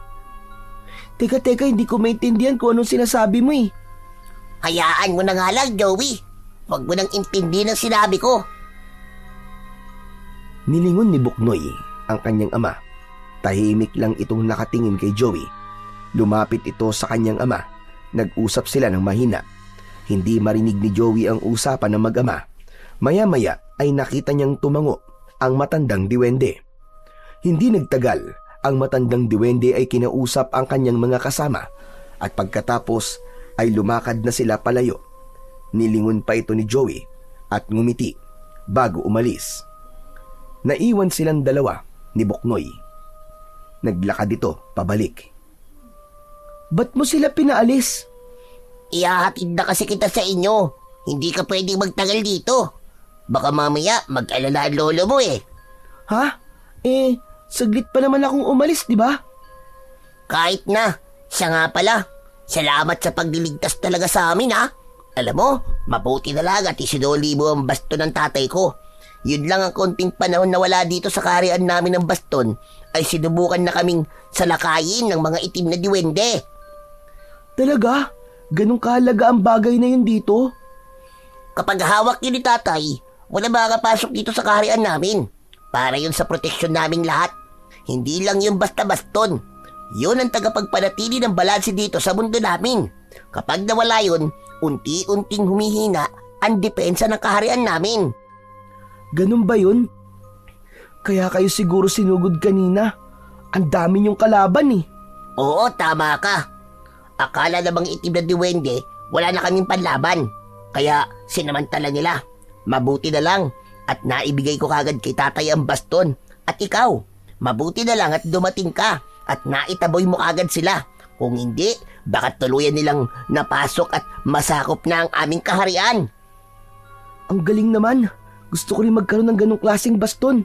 Teka, hindi ko maintindihan kung anong sinasabi mo eh. Hayaan mo na nga lang, Joey. Huwag mo nang intindihin ang sinabi ko. Nilingon ni Buknoy ang kanyang ama. Tahimik lang itong nakatingin kay Joey. Lumapit ito sa kanyang ama. Nag-usap sila ng mahina. Hindi marinig ni Joey ang usapan ng mag-ama. Maya-maya ay nakita niyang tumango ang matandang diwende. Hindi nagtagal, ang matandang diwende ay kinausap ang kanyang mga kasama at pagkatapos ay lumakad na sila palayo. Nilingon pa ito ni Joey at ngumiti bago umalis. Naiwan silang dalawa ni Buknoy. Naglakad ito pabalik. Ba't mo sila pinaalis? Ihahatid na kasi kita sa inyo. Hindi ka pwedeng magtagal dito. Baka mamaya mag-alala ang lolo mo eh. Ha? Saglit pa naman akong umalis, di ba? Kahit na, siya nga pala. Salamat sa pagliligtas talaga sa amin ha. Alam mo, mabuti na lang at isinuli mo ang baston ng tatay ko. Yun lang ang konting panahon na wala dito sa kaharian namin ng baston ay sinubukan na kaming salakayin ng mga itim na diwende. Talaga? Ganong kahalaga ang bagay na yun dito? Kapag hawak yun ni tatay, wala makakapasok dito sa kaharian namin. Para yun sa proteksyon naming lahat. Hindi lang yun basta baston. Yun ang tagapagpanatili ng balanse dito sa mundo namin. Kapag nawala yun, unti-unting humihina ang depensa ng kaharian namin. Ganun ba yun? Kaya kayo siguro sinugod kanina. Ang dami niyong kalaban eh. Oo, tama ka. Akala namang itim na diwende, wala na kaming panlaban. Kaya sinamantala nila. Mabuti na lang at naibigay ko kagad kay tatay ang baston. At ikaw, mabuti na lang at dumating ka at naitaboy mo kagad sila. Kung hindi, baka tuluyan nilang napasok at masakop na ang aming kaharian. Ang galing naman. Gusto ko rin magkaroon ng ganong klaseng baston.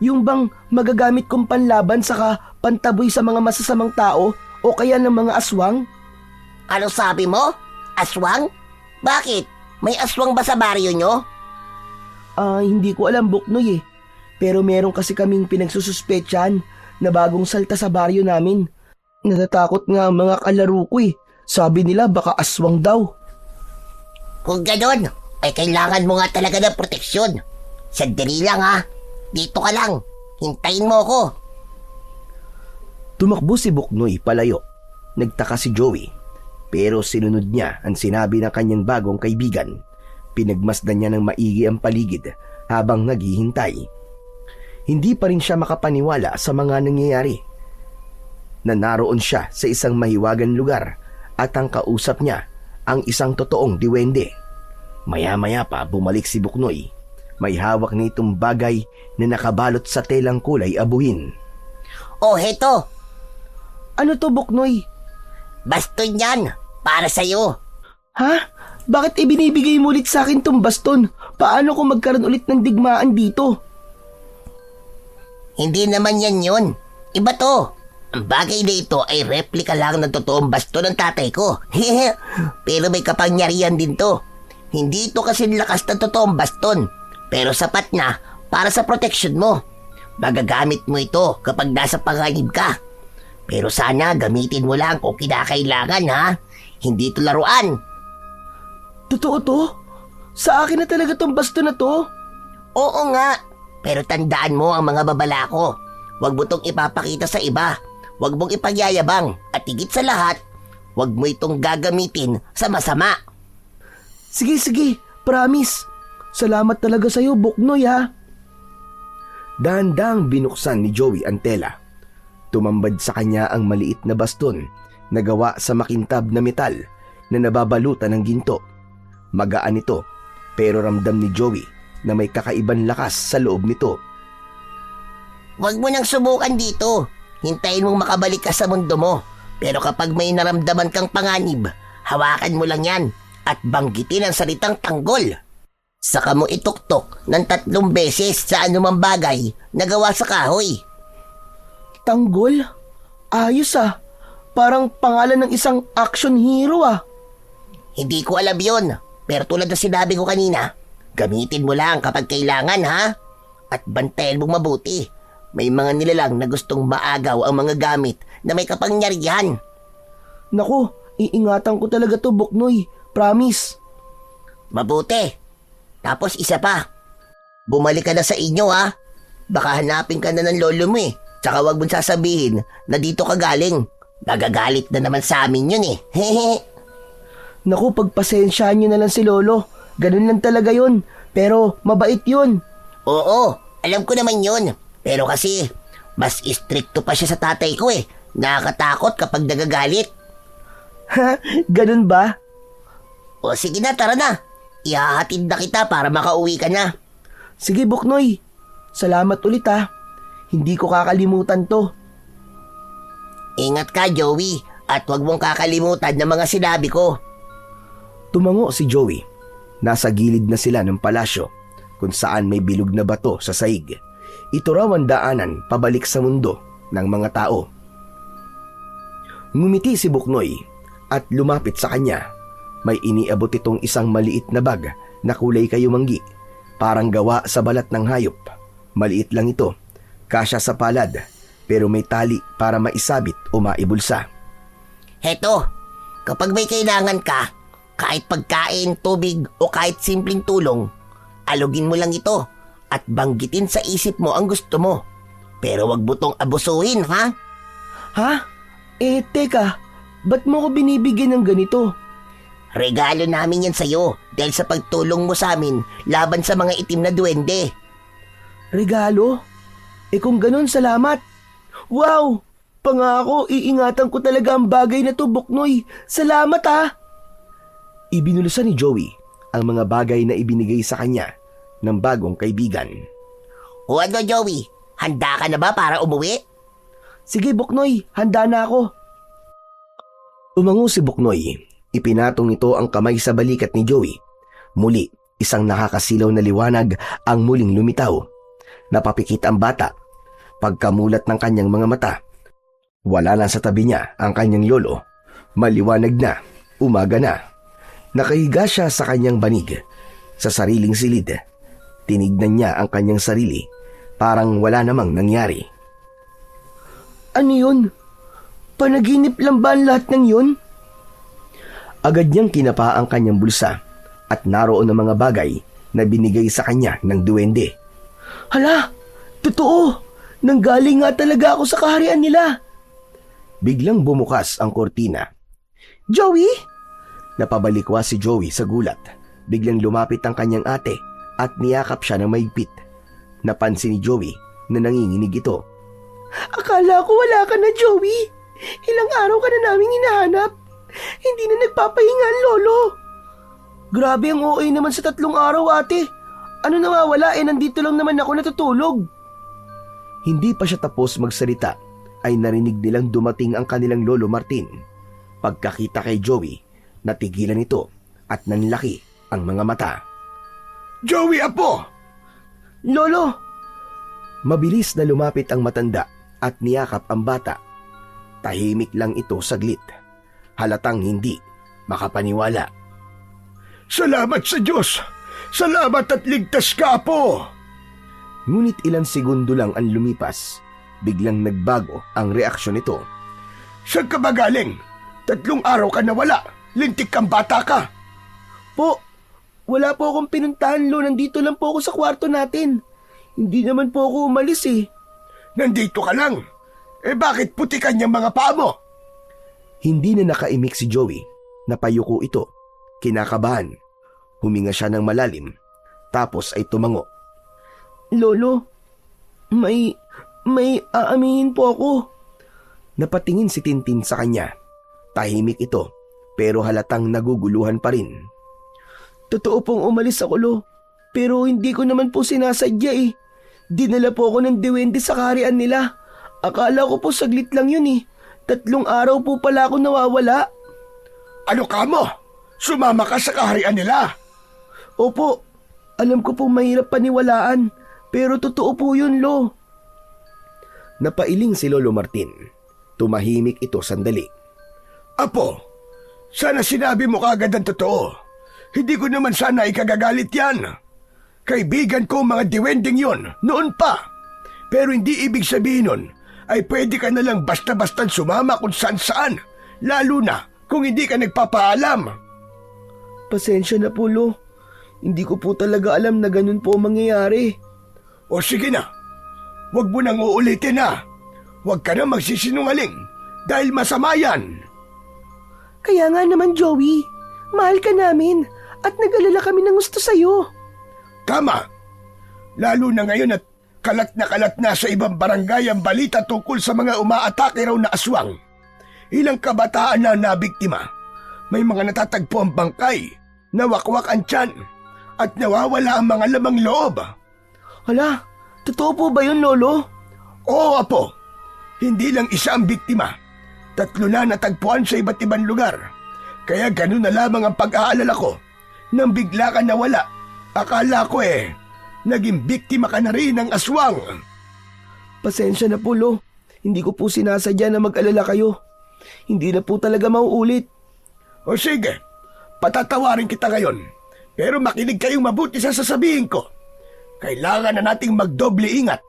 Yung bang magagamit kong panlaban saka pantaboy sa mga masasamang tao o kaya ng mga aswang? Ano sabi mo? Aswang? Bakit? May aswang ba sa baryo nyo? Hindi ko alam, Buknoy eh. Pero meron kasi kaming pinagsususpetsahan na bagong salta sa baryo namin. Natatakot nga ang mga kalaro ko eh. Sabi nila baka aswang daw. Kung ganon, ay kailangan mo nga talaga ng proteksyon. Sandali lang ha. Dito ka lang. Hintayin mo ako. Tumakbo si Buknoy palayo. Nagtaka si Joey. Pero sinunod niya ang sinabi ng kanyang bagong kaibigan. Pinagmasdan niya ng maigi ang paligid habang naghihintay. Hindi pa rin siya makapaniwala sa mga nangyayari. Na naroon siya sa isang mahiwagang lugar at ang kausap niya ang isang totoong diwende. Maya-maya pa bumalik si Buknoy. May hawak na itong bagay na nakabalot sa telang kulay abuhin. Oh, heto. Ano to, Buknoy? Baston yan. Para sa'yo. Ha? Bakit ibinibigay mo ulit sa akin tong baston? Paano kung magkaroon ulit ng digmaan dito? Hindi naman yan yun. Iba to. Ang bagay na ito ay replika lang ng totoong baston ng tatay ko. Pero may kapangyarihan din to. Hindi ito kasi lakas ng totoong baston. Pero sapat na para sa protection mo. Magagamit mo ito kapag nasa panganib ka. Pero sana gamitin mo lang kung kinakailangan ha. Hindi ito laruan. Totoo to? Sa akin na talaga tong basto na to. Oo nga, pero tandaan mo ang mga babala ko. Huwag mo itong ipapakita sa iba. Huwag mong ipagyayabang. At higit sa lahat, huwag mo itong gagamitin sa masama. Sige, promise. Salamat talaga sa'yo, Buknoy ha. Dahan-dahang binuksan ni Joey ang tela. Tumambad sa kanya ang maliit na baston na gawa sa makintab na metal na nababalutan ng ginto. Magaan ito, pero ramdam ni Joey na may kakaibang lakas sa loob nito. Huwag mo nang subukan dito. Hintayin mong makabalik ka sa mundo mo. Pero kapag may naramdaman kang panganib, hawakan mo lang yan at banggitin ang salitang tanggol. Saka mo ituktok ng 3 beses sa anumang bagay na gawa sa kahoy. Tanggol? Ayos ah. Parang pangalan ng isang action hero ah. Hindi ko alam yon, pero tulad na sinabi ko kanina, gamitin mo lang kapag kailangan ha? At bantayan mong mabuti. May mga nilalang na gustong maagaw ang mga gamit na may kapangyarihan. Naku, iingatan ko talaga to, Buknoy. Promise. Mabuti. Tapos isa pa, bumalik ka na sa inyo ha. Baka hanapin ka na ng lolo mo eh. Tsaka wag mong sasabihin na dito ka galing. Nagagalit na naman sa amin yun eh. Hehe. Naku, pagpasensyaan nyo na lang si Lolo. Ganun lang talaga yun. Pero mabait yun. Oo, alam ko naman yun. Pero kasi, mas istrikto pa siya sa tatay ko eh. Nakakatakot kapag nagagalit. Ha? Ganun ba? O sige na, tara na. Ihahatid na kita para makauwi ka na. Sige, Buknoy. Salamat ulit ha. Hindi ko kakalimutan to. Ingat ka, Joey. At huwag mong kakalimutan ng mga sinabi ko. Tumango si Joey. Nasa gilid na sila ng palasyo kung saan may bilog na bato sa saig. Ito raw ang daanan pabalik sa mundo ng mga tao. Ngumiti si Buknoy at lumapit sa kanya. May iniabot itong isang maliit na bag na kulay kayumanggi, parang gawa sa balat ng hayop. Maliit lang ito, kasya sa palad, pero may tali para maisabit o maibulsa. Heto, kapag may kailangan ka, kahit pagkain, tubig o kahit simpleng tulong, alugin mo lang ito at banggitin sa isip mo ang gusto mo. Pero wag mo tong abusuhin, ha? Ha? Teka. Ba't mo ko binibigyan ng ganito? Regalo namin yan sa'yo dahil sa pagtulong mo sa amin laban sa mga itim na duwende. Regalo? Kung ganun, salamat. Wow! Pangako, iingatan ko talaga ang bagay na to, Buknoy. Salamat ha! Ibinulusan ni Joey ang mga bagay na ibinigay sa kanya ng bagong kaibigan. O ano, Joey? Handa ka na ba para umuwi? Sige, Buknoy. Handa na ako. Tumango si Buknoy. Ipinatong nito ang kamay sa balikat ni Joey. Muli, isang nakakasilaw na liwanag ang muling lumitaw. Napapikit ang bata. Pagkamulat ng kanyang mga mata, wala lang sa tabi niya ang kanyang lolo. Maliwanag na, umaga na. Nakahiga siya sa kanyang banig, sa sariling silid. Tinignan niya ang kanyang sarili, parang wala namang nangyari. Ano yun? Panaginip lang ba ang lahat ng yun? Agad niyang kinapa ang kanyang bulsa at naroon ang mga bagay na binigay sa kanya ng duwende. Hala! Totoo! Nanggaling nga talaga ako sa kaharian nila. Biglang bumukas ang kortina. Joey? Napabalikwa si Joey sa gulat. Biglang lumapit ang kanyang ate at niyakap siya ng maigpit. Napansin ni Joey na nanginginig ito. Akala ko wala ka na, Joey. Ilang araw ka na naming hinahanap. Hindi na nagpapahinga ang lolo. Grabe ang OA naman sa 3 araw, ate. Ano nawawala nandito lang naman ako natutulog. Hindi pa siya tapos magsalita ay narinig nilang dumating ang kanilang lolo Martin. Pagkakita kay Joey, natigilan ito at nanlaki ang mga mata. Joey, apo! Lolo! Mabilis na lumapit ang matanda at niyakap ang bata. Tahimik lang ito saglit. Halatang hindi makapaniwala. Salamat sa Diyos! Salamat at ligtas ka, apo! Ngunit ilang segundo lang ang lumipas. Biglang nagbago ang reaksyon nito. Saan ka ba galing? 3 araw ka nawala. Lintik kang bata ka. Po, Wala po akong pinuntahan, Lo. Nandito lang po ako sa kwarto natin. Hindi naman po ako umalis eh. Nandito ka lang. Bakit putikan yung mga paa mo? Hindi na nakaimik si Joey. Napayuko ito. Kinakabahan. Huminga siya ng malalim. Tapos ay tumango. Lolo, may aaminin po ako. Napatingin si Tintin sa kanya. Tahimik ito, pero halatang naguguluhan pa rin. Totoo pong umalis ako, Lo. Pero hindi ko naman po sinasadya eh. Dinala po ako ng diwende sa kaharian nila. Akala ko po saglit lang yun eh. 3 araw po pala ako nawawala. Ano ka mo? Sumama ka sa kaharian nila. Opo, alam ko po mahirap paniwalaan. Pero totoo po yun, Lo. Napailing si Lolo Martin. Tumahimik ito sandali. Apo, sana sinabi mo kagad ang totoo. Hindi ko naman sana ikagagalit yan. Kaibigan ko mga diwending yon noon pa. Pero hindi ibig sabihin nun ay pwede ka na lang basta-basta sumama kung saan-saan. Lalo na kung hindi ka nagpapaalam. Pasensya na po, Lo. Hindi ko po talaga alam na ganun po mangyayari. O sige na, huwag mo nang uulitin na. Huwag ka na magsisinungaling dahil masama yan. Kaya nga naman, Joey. Mahal ka namin at nag-alala kami ng gusto sa'yo. Tama. Lalo na ngayon at kalat na sa ibang barangay ang balita tungkol sa mga umaatake raw na aswang. Ilang kabataan na nabiktima. May mga natatagpo ang bangkay, nawakwak ang tiyan, at nawawala ang mga lamang loob. Hala, totoo po ba yun, Lolo? Oo, Apo. Hindi lang isa ang biktima. 3 na natagpuan sa iba't ibang lugar. Kaya ganun na lamang ang pag-aalala ko. Nang bigla ka nawala, akala ko naging biktima ka na rin ng aswang. Pasensya na po, Lo. Hindi ko po sinasadya na mag-alala kayo. Hindi na po talaga mauulit. O sige, patatawarin kita ngayon. Pero makinig kayong mabuti sa sasabihin ko. Kailangan na nating magdoble ingat.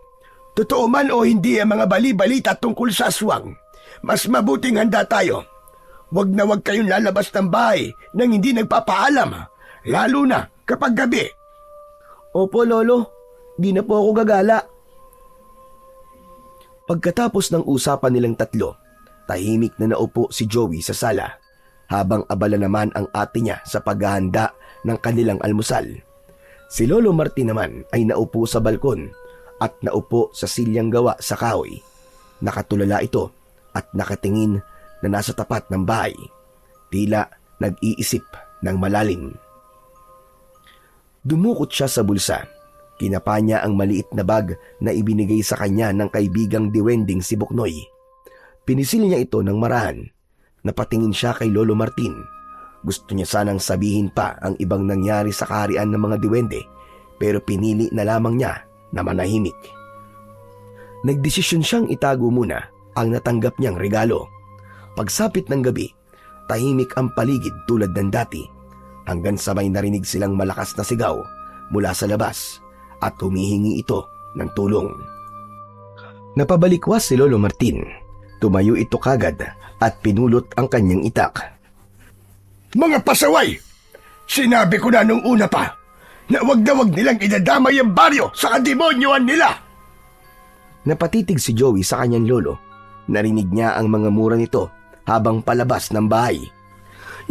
Totoo man o hindi ang mga bali-balita tungkol sa aswang, mas mabuting handa tayo. Huwag na huwag kayong lalabas ng bahay nang hindi nagpapaalam, lalo na kapag gabi. Opo, Lolo. Di na po ako gagala. Pagkatapos ng usapan nilang 3, tahimik na naupo si Joey sa sala, habang abala naman ang ate niya sa paghahanda ng kanilang almusal. Si Lolo Martin naman ay naupo sa balkon at naupo sa silyang gawa sa kahoy. Nakatulala ito at nakatingin na nasa tapat ng bahay. Tila nag-iisip ng malalim. Dumukot siya sa bulsa. Kinapa niya ang maliit na bag na ibinigay sa kanya ng kaibigang diwending si Buknoy. Pinisil niya ito ng marahan. Napatingin siya kay Lolo Martin. Gusto niya sanang sabihin pa ang ibang nangyari sa kaharian ng mga diwende, pero pinili na lamang niya na manahimik. Nagdesisyon siyang itago muna ang natanggap niyang regalo. Pagsapit ng gabi, tahimik ang paligid tulad ng dati, hanggang sa may narinig silang malakas na sigaw mula sa labas at humihingi ito ng tulong. Napabalikwas si Lolo Martin. Tumayo ito kagad at pinulot ang kanyang itak. Mga pasaway! Sinabi ko na nung una pa na wag nilang idadamay ang baryo sa kademonyoan nila! Napatitig si Joey sa kanyang lolo. Narinig niya ang mga mura nito habang palabas ng bahay.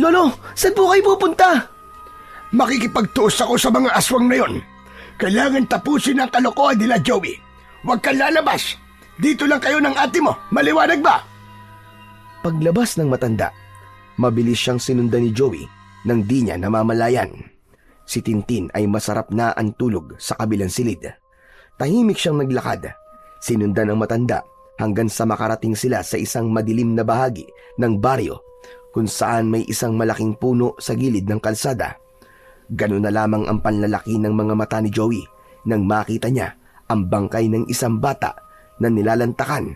Lolo, saan po kayo pupunta? Makikipagtuos ako sa mga aswang na yon. Kailangan tapusin ang kalokohan nila, Joey. Huwag kang lalabas. Dito lang kayo ng ate mo. Maliwanag ba? Paglabas ng matanda, mabilis siyang sinundan ni Joey nang di niya namamalayan. Si Tintin ay masarap na ang tulog sa kabilang silid. Tahimik siyang naglakad. Sinundan ang matanda hanggang sa makarating sila sa isang madilim na bahagi ng baryo kung saan may isang malaking puno sa gilid ng kalsada. Ganun na lamang ang panlalaki ng mga mata ni Joey nang makita niya ang bangkay ng isang bata na nilalantakan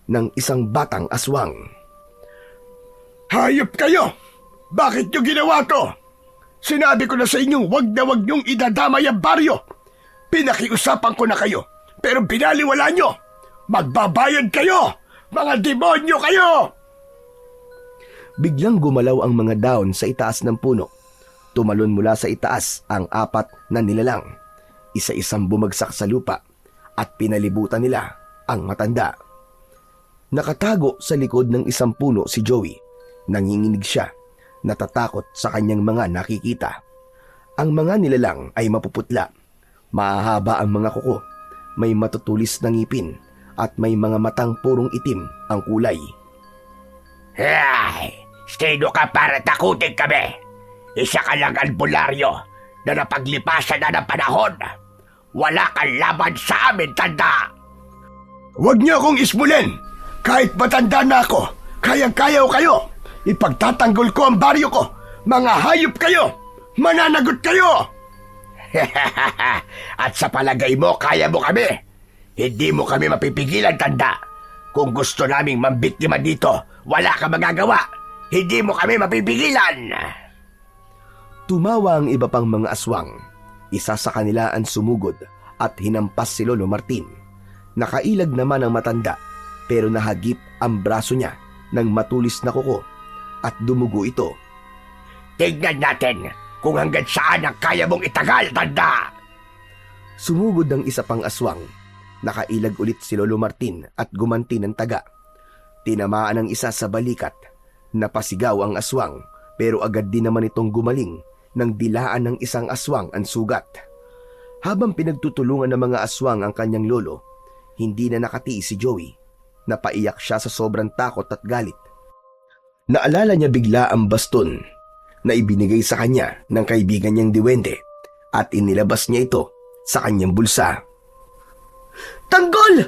ng isang batang aswang. Hayop kayo! Bakit nyo ginawa to? Sinabi ko na sa inyong wag nyong idadamay ang baryo. Pinakiusapan ko na kayo, pero binaliwala nyo. Magbabayad kayo! Mga demonyo kayo! Biglang gumalaw ang mga daon sa itaas ng puno. Tumalon mula sa itaas ang 4 na nilalang. Isa-isang bumagsak sa lupa at pinalibutan nila ang matanda. Nakatago sa likod ng isang puno si Joey. Nanginginig siya, natatakot sa kanyang mga nakikita. Ang mga nilalang ay mapuputla. Mahahaba ang mga kuko, may matutulis na ngipin at may mga matang purong itim ang kulay. Ay, sino ka para takutin kami? Isa ka lang albularyo na napaglipasan na ng panahon. Wala kang laban sa amin, tanda! Huwag niyo akong ismulin! Kahit matanda na ako, kayang-kaya ko kayo! Ipagtatanggol ko ang baryo ko! Mga hayop kayo! Mananagot kayo! At sa palagay mo, kaya mo kami? Hindi mo kami mapipigilan, tanda! Kung gusto naming mambiktima dito, wala ka magagawa! Hindi mo kami mapipigilan! Tumawa ang iba pang mga aswang. Isa sa kanila ang sumugod at hinampas si Lolo Martin. Nakailag naman ang matanda pero nahagip ang braso niya ng matulis na kuko at dumugo ito. Tignan natin kung hanggang saan ang kaya mong itagal, tanda! Sumugod ang isa pang aswang. Nakailag ulit si Lolo Martin at gumanti ng taga. Tinamaan ang isa sa balikat. Napasigaw ang aswang pero agad din naman itong gumaling nang dilaan ng isang aswang ang sugat. Habang pinagtutulungan ng mga aswang ang kanyang lolo, hindi na nakatiis si Joey. Napaiyak siya sa sobrang takot at galit. Naalala niya bigla ang baston na ibinigay sa kanya ng kaibigan niyang diwende at inilabas niya ito sa kanyang bulsa. Tanggol!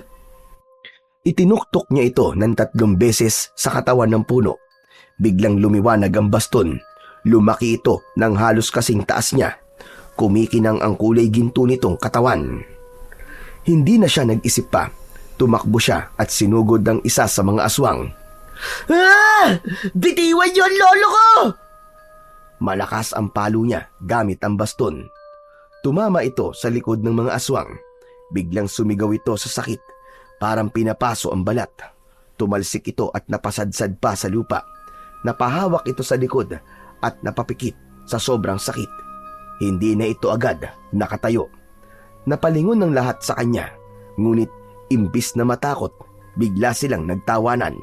Itinuktok niya ito ng 3 beses sa katawan ng puno. Biglang lumiwanag ang baston. Lumaki ito ng halos kasing taas niya. Kumikinang ang kulay ginto nitong katawan. Hindi na siya nag-isip pa. Tumakbo siya at sinugod ang isa sa mga aswang. Ah! Bitiwan niyo ang lolo ko! Malakas ang palo niya gamit ang baston. Tumama ito sa likod ng mga aswang. Biglang sumigaw ito sa sakit. Parang pinapaso ang balat. Tumalsik ito at napasadsad pa sa lupa. Napahawak ito sa likod at napapikit sa sobrang sakit. Hindi na ito agad nakatayo. Napalingon ng lahat sa kanya. Ngunit imbis na matakot, bigla silang nagtawanan.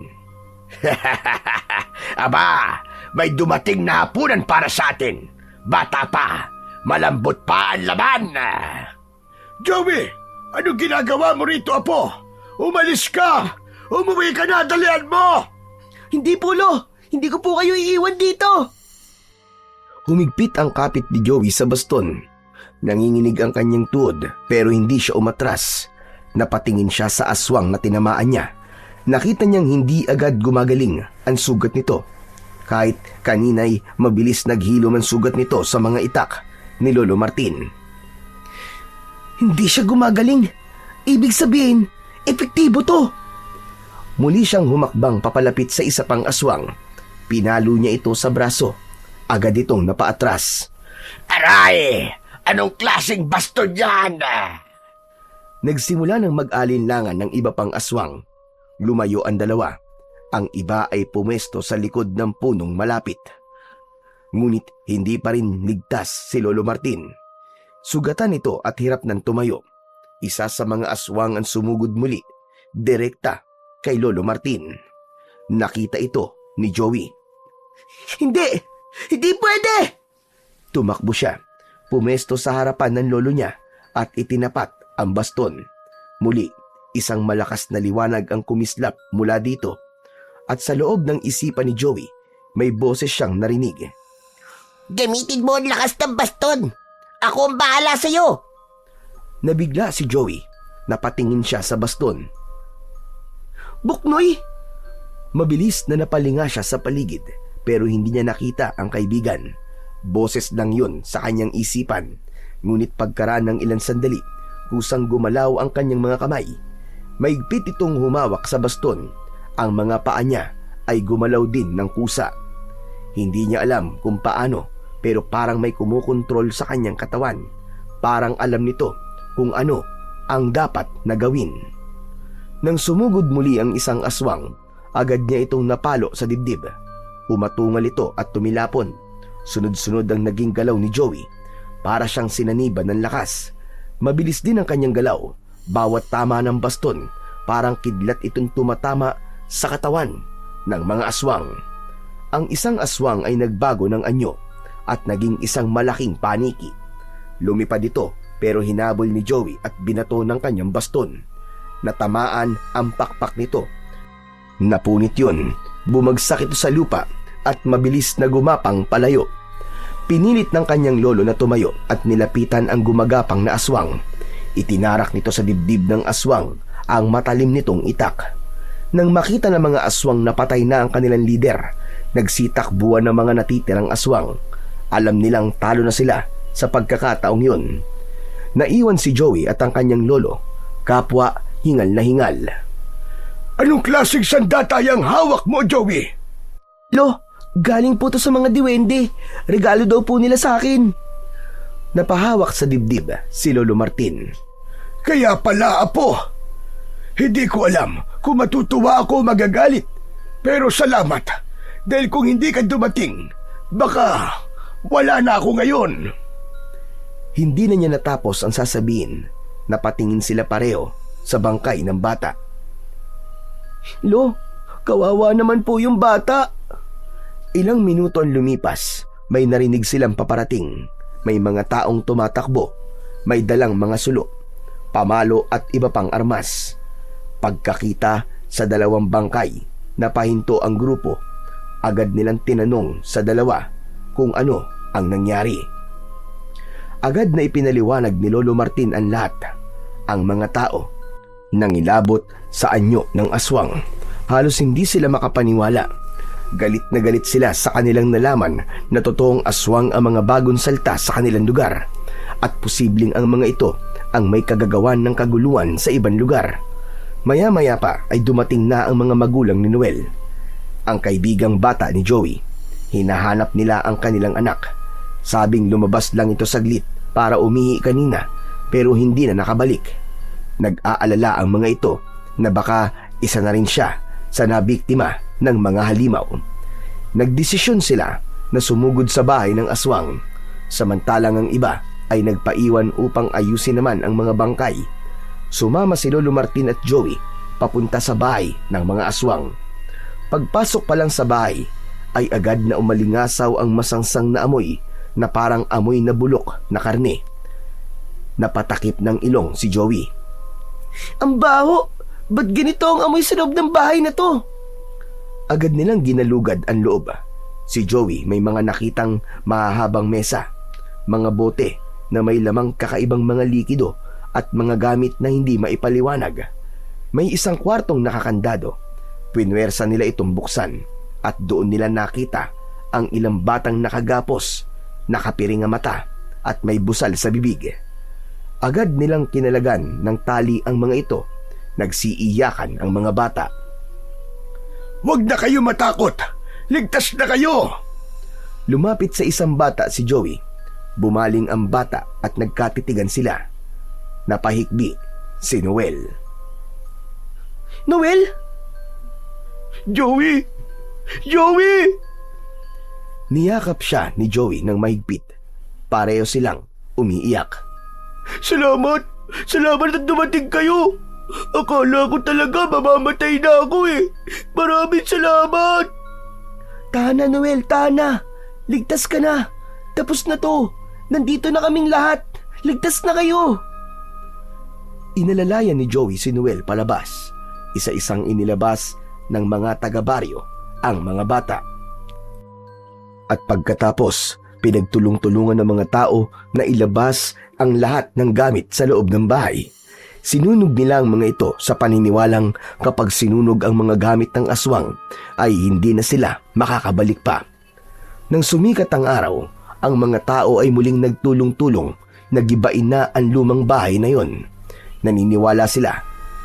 Aba, may dumating na hapunan para sa atin. Bata pa, malambot pa ang laman. Joey, anong ginagawa mo rito, apo? Umalis ka! Umuwi ka na, dalian mo! Hindi po, Lo! Hindi ko po kayo iiwan dito! Humigpit ang kapit ni Joey sa baston. Nanginginig ang kanyang tuhod pero hindi siya umatras. Napatingin siya sa aswang na tinamaan niya. Nakita niyang hindi agad gumagaling ang sugat nito. Kahit kanina'y mabilis naghilom ang sugat nito sa mga itak ni Lolo Martin. Hindi siya gumagaling. Ibig sabihin, epektibo to. Muli siyang humakbang papalapit sa isa pang aswang. Pinalo niya ito sa braso. Agad itong napaatras. Aray! Anong klaseng baston yan? Nagsimula ng mag-alinlangan ng iba pang aswang. Lumayo ang dalawa. Ang iba ay pumesto sa likod ng punong malapit. Ngunit hindi pa rin ligtas si Lolo Martin. Sugatan ito at hirap ng tumayo. Isa sa mga aswang ang sumugod muli, direkta kay Lolo Martin. Nakita ito ni Joey. Hindi! Hindi pwede! Tumakbo siya. Pumesto sa harapan ng lolo niya at itinapat ang baston. Muli, isang malakas na liwanag ang kumislap mula dito. At sa loob ng isipan ni Joey, may boses siyang narinig. Gamitin mo ang lakas ng baston. Ako ang bahala sa'yo. Nabigla si Joey. Napatingin siya sa baston. Buknoy! Mabilis na napalinga siya sa paligid pero hindi niya nakita ang kaibigan. Boses lang yun sa kanyang isipan. Ngunit pagkaraan ng ilang sandali, kusang gumalaw ang kanyang mga kamay. Maigpit itong humawak sa baston. Ang mga paa niya ay gumalaw din ng kusa. Hindi niya alam kung paano pero parang may kumukontrol sa kanyang katawan. Parang alam nito kung ano ang dapat na gawin. Nang sumugod muli ang isang aswang, agad niya itong napalo sa dibdib. Umatungal ito at tumilapon. Sunod-sunod ang naging galaw ni Joey. Para siyang sinaniban ng lakas. Mabilis din ang kanyang galaw. Bawat tama ng baston, parang kidlat itong tumatama sa katawan ng mga aswang. Ang isang aswang ay nagbago ng anyo at naging isang malaking paniki. Lumipad ito pero hinabol ni Joey at binato ng kanyang baston. Natamaan ang pakpak nito. Napunit yun. Bumagsak ito sa lupa at mabilis na gumapang palayo. Pinilit ng kanyang lolo na tumayo at nilapitan ang gumagapang na aswang. Itinarak nito sa dibdib ng aswang ang matalim nitong itak. Nang makita ng mga aswang na patay na ang kanilang lider, nagsitakbuhan ng mga natitirang aswang. Alam nilang talo na sila sa pagkakataong yun. Naiwan si Joey at ang kanyang lolo, kapwa hingal na hingal. Anong klaseng sandata ang hawak mo, Joey? Lo, galing po to sa mga diwende. Regalo daw po nila sa akin. Napahawak sa dibdib si Lolo Martin. Kaya pala, Apo. Hindi ko alam kung matutuwa ako o magagalit. Pero salamat. Dahil kung hindi ka dumating, baka wala na ako ngayon. Hindi na niya natapos ang sasabihin. Napatingin sila pareho sa bangkay ng bata. Lo, kawawa naman po yung bata. Ilang minuto ang lumipas, may narinig silang paparating. May mga taong tumatakbo, may dalang mga sulo, pamalo at iba pang armas. Pagkakita sa dalawang bangkay, napahinto ang grupo. Agad nilang tinanong sa dalawa kung ano ang nangyari. Agad na ipinaliwanag ni Lolo Martin ang lahat. Ang mga tao nangilabot sa anyo ng aswang. Halos hindi sila makapaniwala. Galit na galit sila sa kanilang nalaman na totoong aswang ang mga bagong salta sa kanilang lugar at posibleng ang mga ito ang may kagagawan ng kaguluhan sa ibang lugar. Maya-maya pa ay dumating na ang mga magulang ni Noel. Ang kaibigang bata ni Joey. Hinahanap nila ang kanilang anak. Sabing lumabas lang ito saglit para umihi kanina pero hindi na nakabalik. Nag-aalala ang mga ito na baka isa na rin siya sa nabiktima ng mga halimaw. Nagdesisyon sila na sumugod sa bahay ng aswang, samantalang ang iba ay nagpaiwan upang ayusin naman ang mga bangkay. Sumama si Lolo Martin at Joey papunta sa bahay ng mga aswang. Pagpasok pa lang sa bahay ay agad na umalingasaw ang masangsang na amoy na parang amoy na bulok na karne. Napatakip ng ilong si Joey. Ang baho! Ba't ganito ang amoy sa loob ng bahay na to? Agad nilang ginalugad ang loob. Si Joey may mga nakitang mahahabang mesa, mga bote na may lamang kakaibang mga likido at mga gamit na hindi maipaliwanag. May isang kwartong nakakandado. Pinwersa nila itong buksan at doon nila nakita ang ilang batang nakagapos, nakapiring ang mata at may busal sa bibig. Agad nilang kinalagan ng tali ang mga ito. Nagsiiyakan ang mga bata. Huwag na kayo matakot! Ligtas na kayo! Lumapit sa isang bata si Joey. Bumaling ang bata at nagkatitigan sila. Napahikbi si Noel. Noel? Joey! Joey! Niyakap siya ni Joey ng mahigpit. Pareho silang umiiyak. Salamat! Salamat at dumating kayo! Akala ko talaga mamamatay na ako eh. Maraming salamat. Tana, Noel, tana. Ligtas ka na. Tapos na to. Nandito na kaming lahat. Ligtas na kayo. Inalalayan ni Joey si Noel palabas. Isa-isang inilabas ng mga taga-baryo ang mga bata. At pagkatapos, pinagtulong-tulungan ng mga tao na ilabas ang lahat ng gamit sa loob ng bahay. Sinunog nila ang mga ito sa paniniwalang kapag sinunog ang mga gamit ng aswang ay hindi na sila makakabalik pa. Nang sumikat ang araw, ang mga tao ay muling nagtulong-tulong na gibain na ang lumang bahay na yon. Naniniwala sila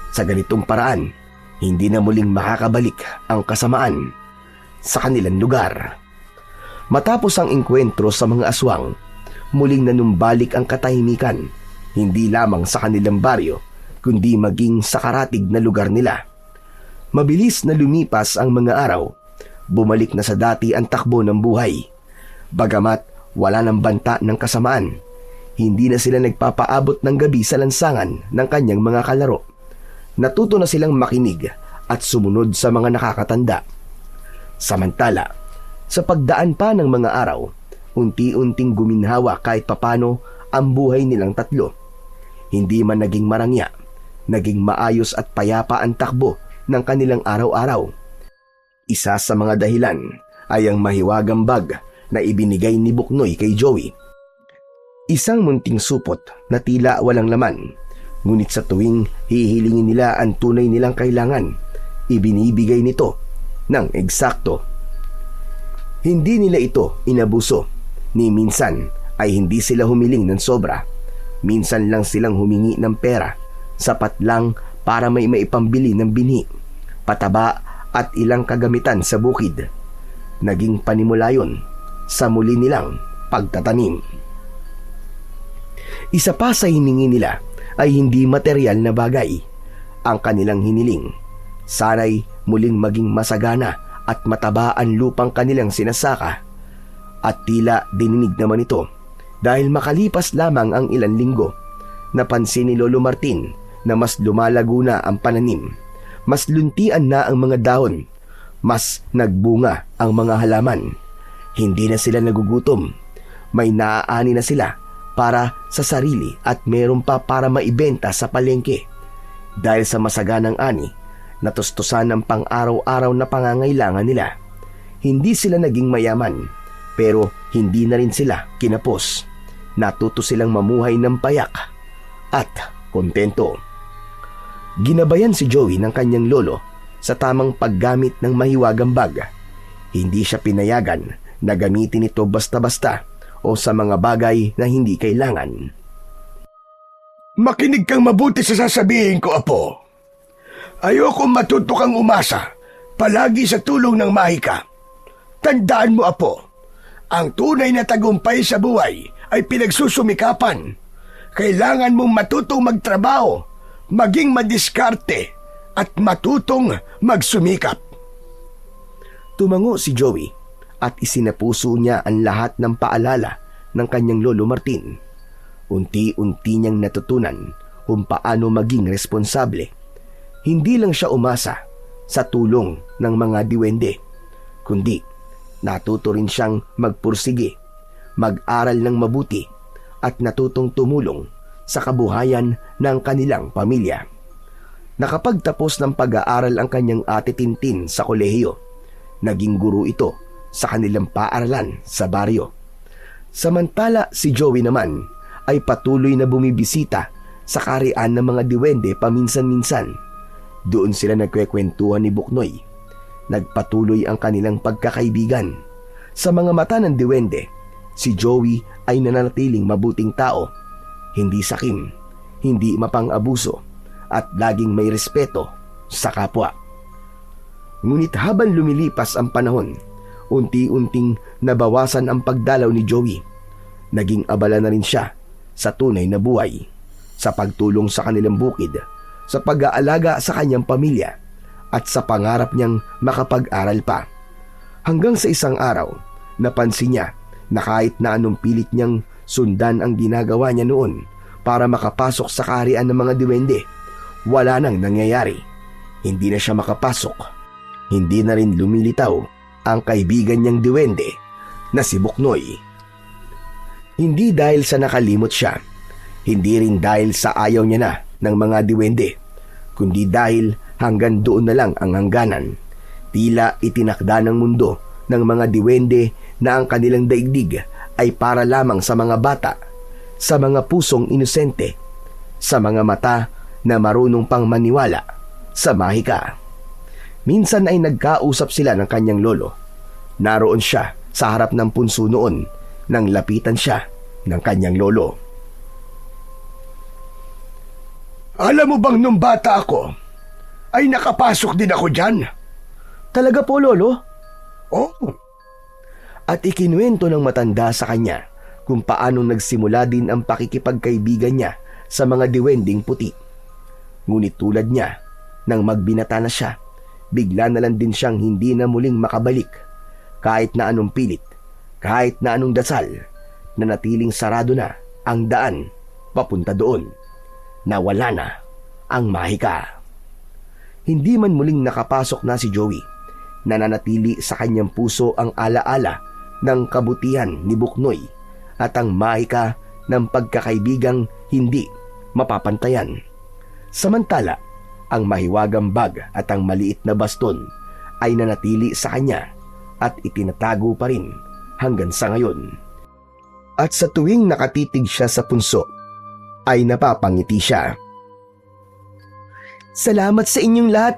sa ganitong paraan, hindi na muling makakabalik ang kasamaan sa kanilang lugar. Matapos ang engkwentro sa mga aswang, muling nanumbalik ang katahimikan, hindi lamang sa kanilang baryo, kundi maging sa karatig na lugar nila. Mabilis na lumipas ang mga araw, bumalik na sa dati ang takbo ng buhay. Bagamat wala ng banta ng kasamaan, hindi na sila nagpapaabot ng gabi sa lansangan ng kanyang mga kalaro. Natuto na silang makinig at sumunod sa mga nakakatanda. Samantala, sa pagdaan pa ng mga araw, unti-unting guminhawa kahit papano ang buhay nilang tatlo. Hindi man naging marangya, naging maayos at payapa ang takbo ng kanilang araw-araw. Isa sa mga dahilan ay ang mahiwagang bag na ibinigay ni Buknoy kay Joey. Isang munting supot na tila walang laman, ngunit sa tuwing hihilingin nila ang tunay nilang kailangan, ibinibigay nito ng eksakto. Hindi nila ito inabuso, ni minsan ay hindi sila humiling ng sobra. Minsan lang silang humingi ng pera, sapat lang para may maipambili ng binhi, pataba at ilang kagamitan sa bukid. Naging panimula yun sa muli nilang pagtatanim. Isa pa sa hiningi nila ay hindi material na bagay. Ang kanilang hiniling, sana'y muling maging masagana at mataba ang lupang kanilang sinasaka. At tila dininig naman ito dahil makalipas lamang ang ilang linggo, napansin ni Lolo Martin na mas lumalago na ang pananim, mas luntian na ang mga dahon, mas nagbunga ang mga halaman. Hindi na sila nagugutom, may naaani na sila para sa sarili at meron pa para maibenta sa palengke. Dahil sa masaganang ani, natustusan ang pang-araw-araw na pangangailangan nila. Hindi sila naging mayaman, pero hindi na rin sila kinapos. Natuto silang mamuhay ng payak at kontento. Ginabayan si Joey ng kanyang lolo sa tamang paggamit ng mahiwagang bag. Hindi siya pinayagan na gamitin ito basta-basta o sa mga bagay na hindi kailangan. Makinig kang mabuti sa sasabihin ko, Apo. Ayoko matuto kang umasa palagi sa tulong ng mahika. Tandaan mo, Apo, ang tunay na tagumpay sa buhay ay pinagsusumikapan. Kailangan mong matutong magtrabaho, maging madiskarte, at matutong magsumikap. Tumango si Joey at isinapuso niya ang lahat ng paalala ng kanyang Lolo Martin. Unti-unti niyang natutunan kung paano maging responsable. Hindi lang siya umasa sa tulong ng mga diwende, kundi natuto rin siyang magpursige, mag-aral ng mabuti at natutong tumulong sa kabuhayan ng kanilang pamilya. Nakapagtapos ng pag-aaral ang kanyang ate Tintin sa kolehiyo. Naging guro ito sa kanilang paaralan sa baryo. Samantala si Joey naman ay patuloy na bumibisita sa karian ng mga diwende paminsan-minsan. Doon sila nagkwekwentuhan ni Buknoy. Nagpatuloy ang kanilang pagkakaibigan. Sa mga mata ng diwende, si Joey ay nananatiling mabuting tao. Hindi sakim, hindi mapang-abuso, at laging may respeto sa kapwa. Ngunit habang lumilipas ang panahon, unti-unting nabawasan ang pagdalaw ni Joey. Naging abala na rin siya sa tunay na buhay, sa pagtulong sa kanilang bukid, sa pag-aalaga sa kanyang pamilya, at sa pangarap niyang makapag-aral pa. Hanggang sa isang araw, napansin niya na kahit na anong pilit niyang sundan ang ginagawa niya noon para makapasok sa kaharian ng mga diwende, wala nang nangyayari. Hindi na siya makapasok. Hindi na rin lumilitaw ang kaibigan niyang diwende na si Buknoy. Hindi dahil sa nakalimot siya, hindi rin dahil sa ayaw niya na ng mga diwende, kundi dahil hanggang doon na lang ang hangganan. Tila itinakda ng mundo ng mga diwende na ang kanilang daigdig ay para lamang sa mga bata, sa mga pusong inosente, sa mga mata na marunong pang maniwala sa mahika. Minsan ay nagkausap sila ng kanyang lolo. Naroon siya sa harap ng punso noon nang lapitan siya ng kanyang lolo. Alam mo bang nung bata ako, ay nakapasok din ako dyan? Talaga po, lolo? Oh, At ikinuwento ng matanda sa kanya kung paano nagsimula din ang pakikipagkaibigan niya sa mga diwending puti. Ngunit tulad niya, nang magbinata na siya, bigla na lang din siyang hindi na muling makabalik. Kahit na anong pilit, kahit na anong dasal, nanatiling sarado na ang daan papunta doon. Nawala na ang mahika. Hindi man muling nakapasok na si Joey, nananatili sa kanyang puso ang alaala ng kabutihan ni Buknoy at ang mahika ng pagkakaibigang hindi mapapantayan. Samantala, ang mahiwagang bag at ang maliit na baston ay nanatili sa kanya at itinatago pa rin hanggang sa ngayon. At sa tuwing nakatitig siya sa punso, ay napapangiti siya. Salamat sa inyong lahat.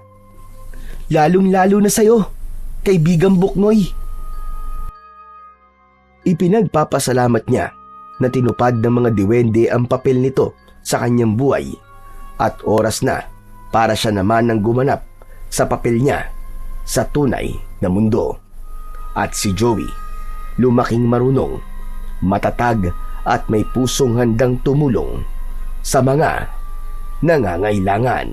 Lalong-lalo na sa'yo, kaibigang Buknoy. Ipinagpapasalamat niya na tinupad ng mga diwende ang papel nito sa kanyang buhay at oras na para siya naman ang gumanap sa papel niya sa tunay na mundo. At si Joey, lumaking marunong, matatag at may pusong handang tumulong sa mga nangangailangan.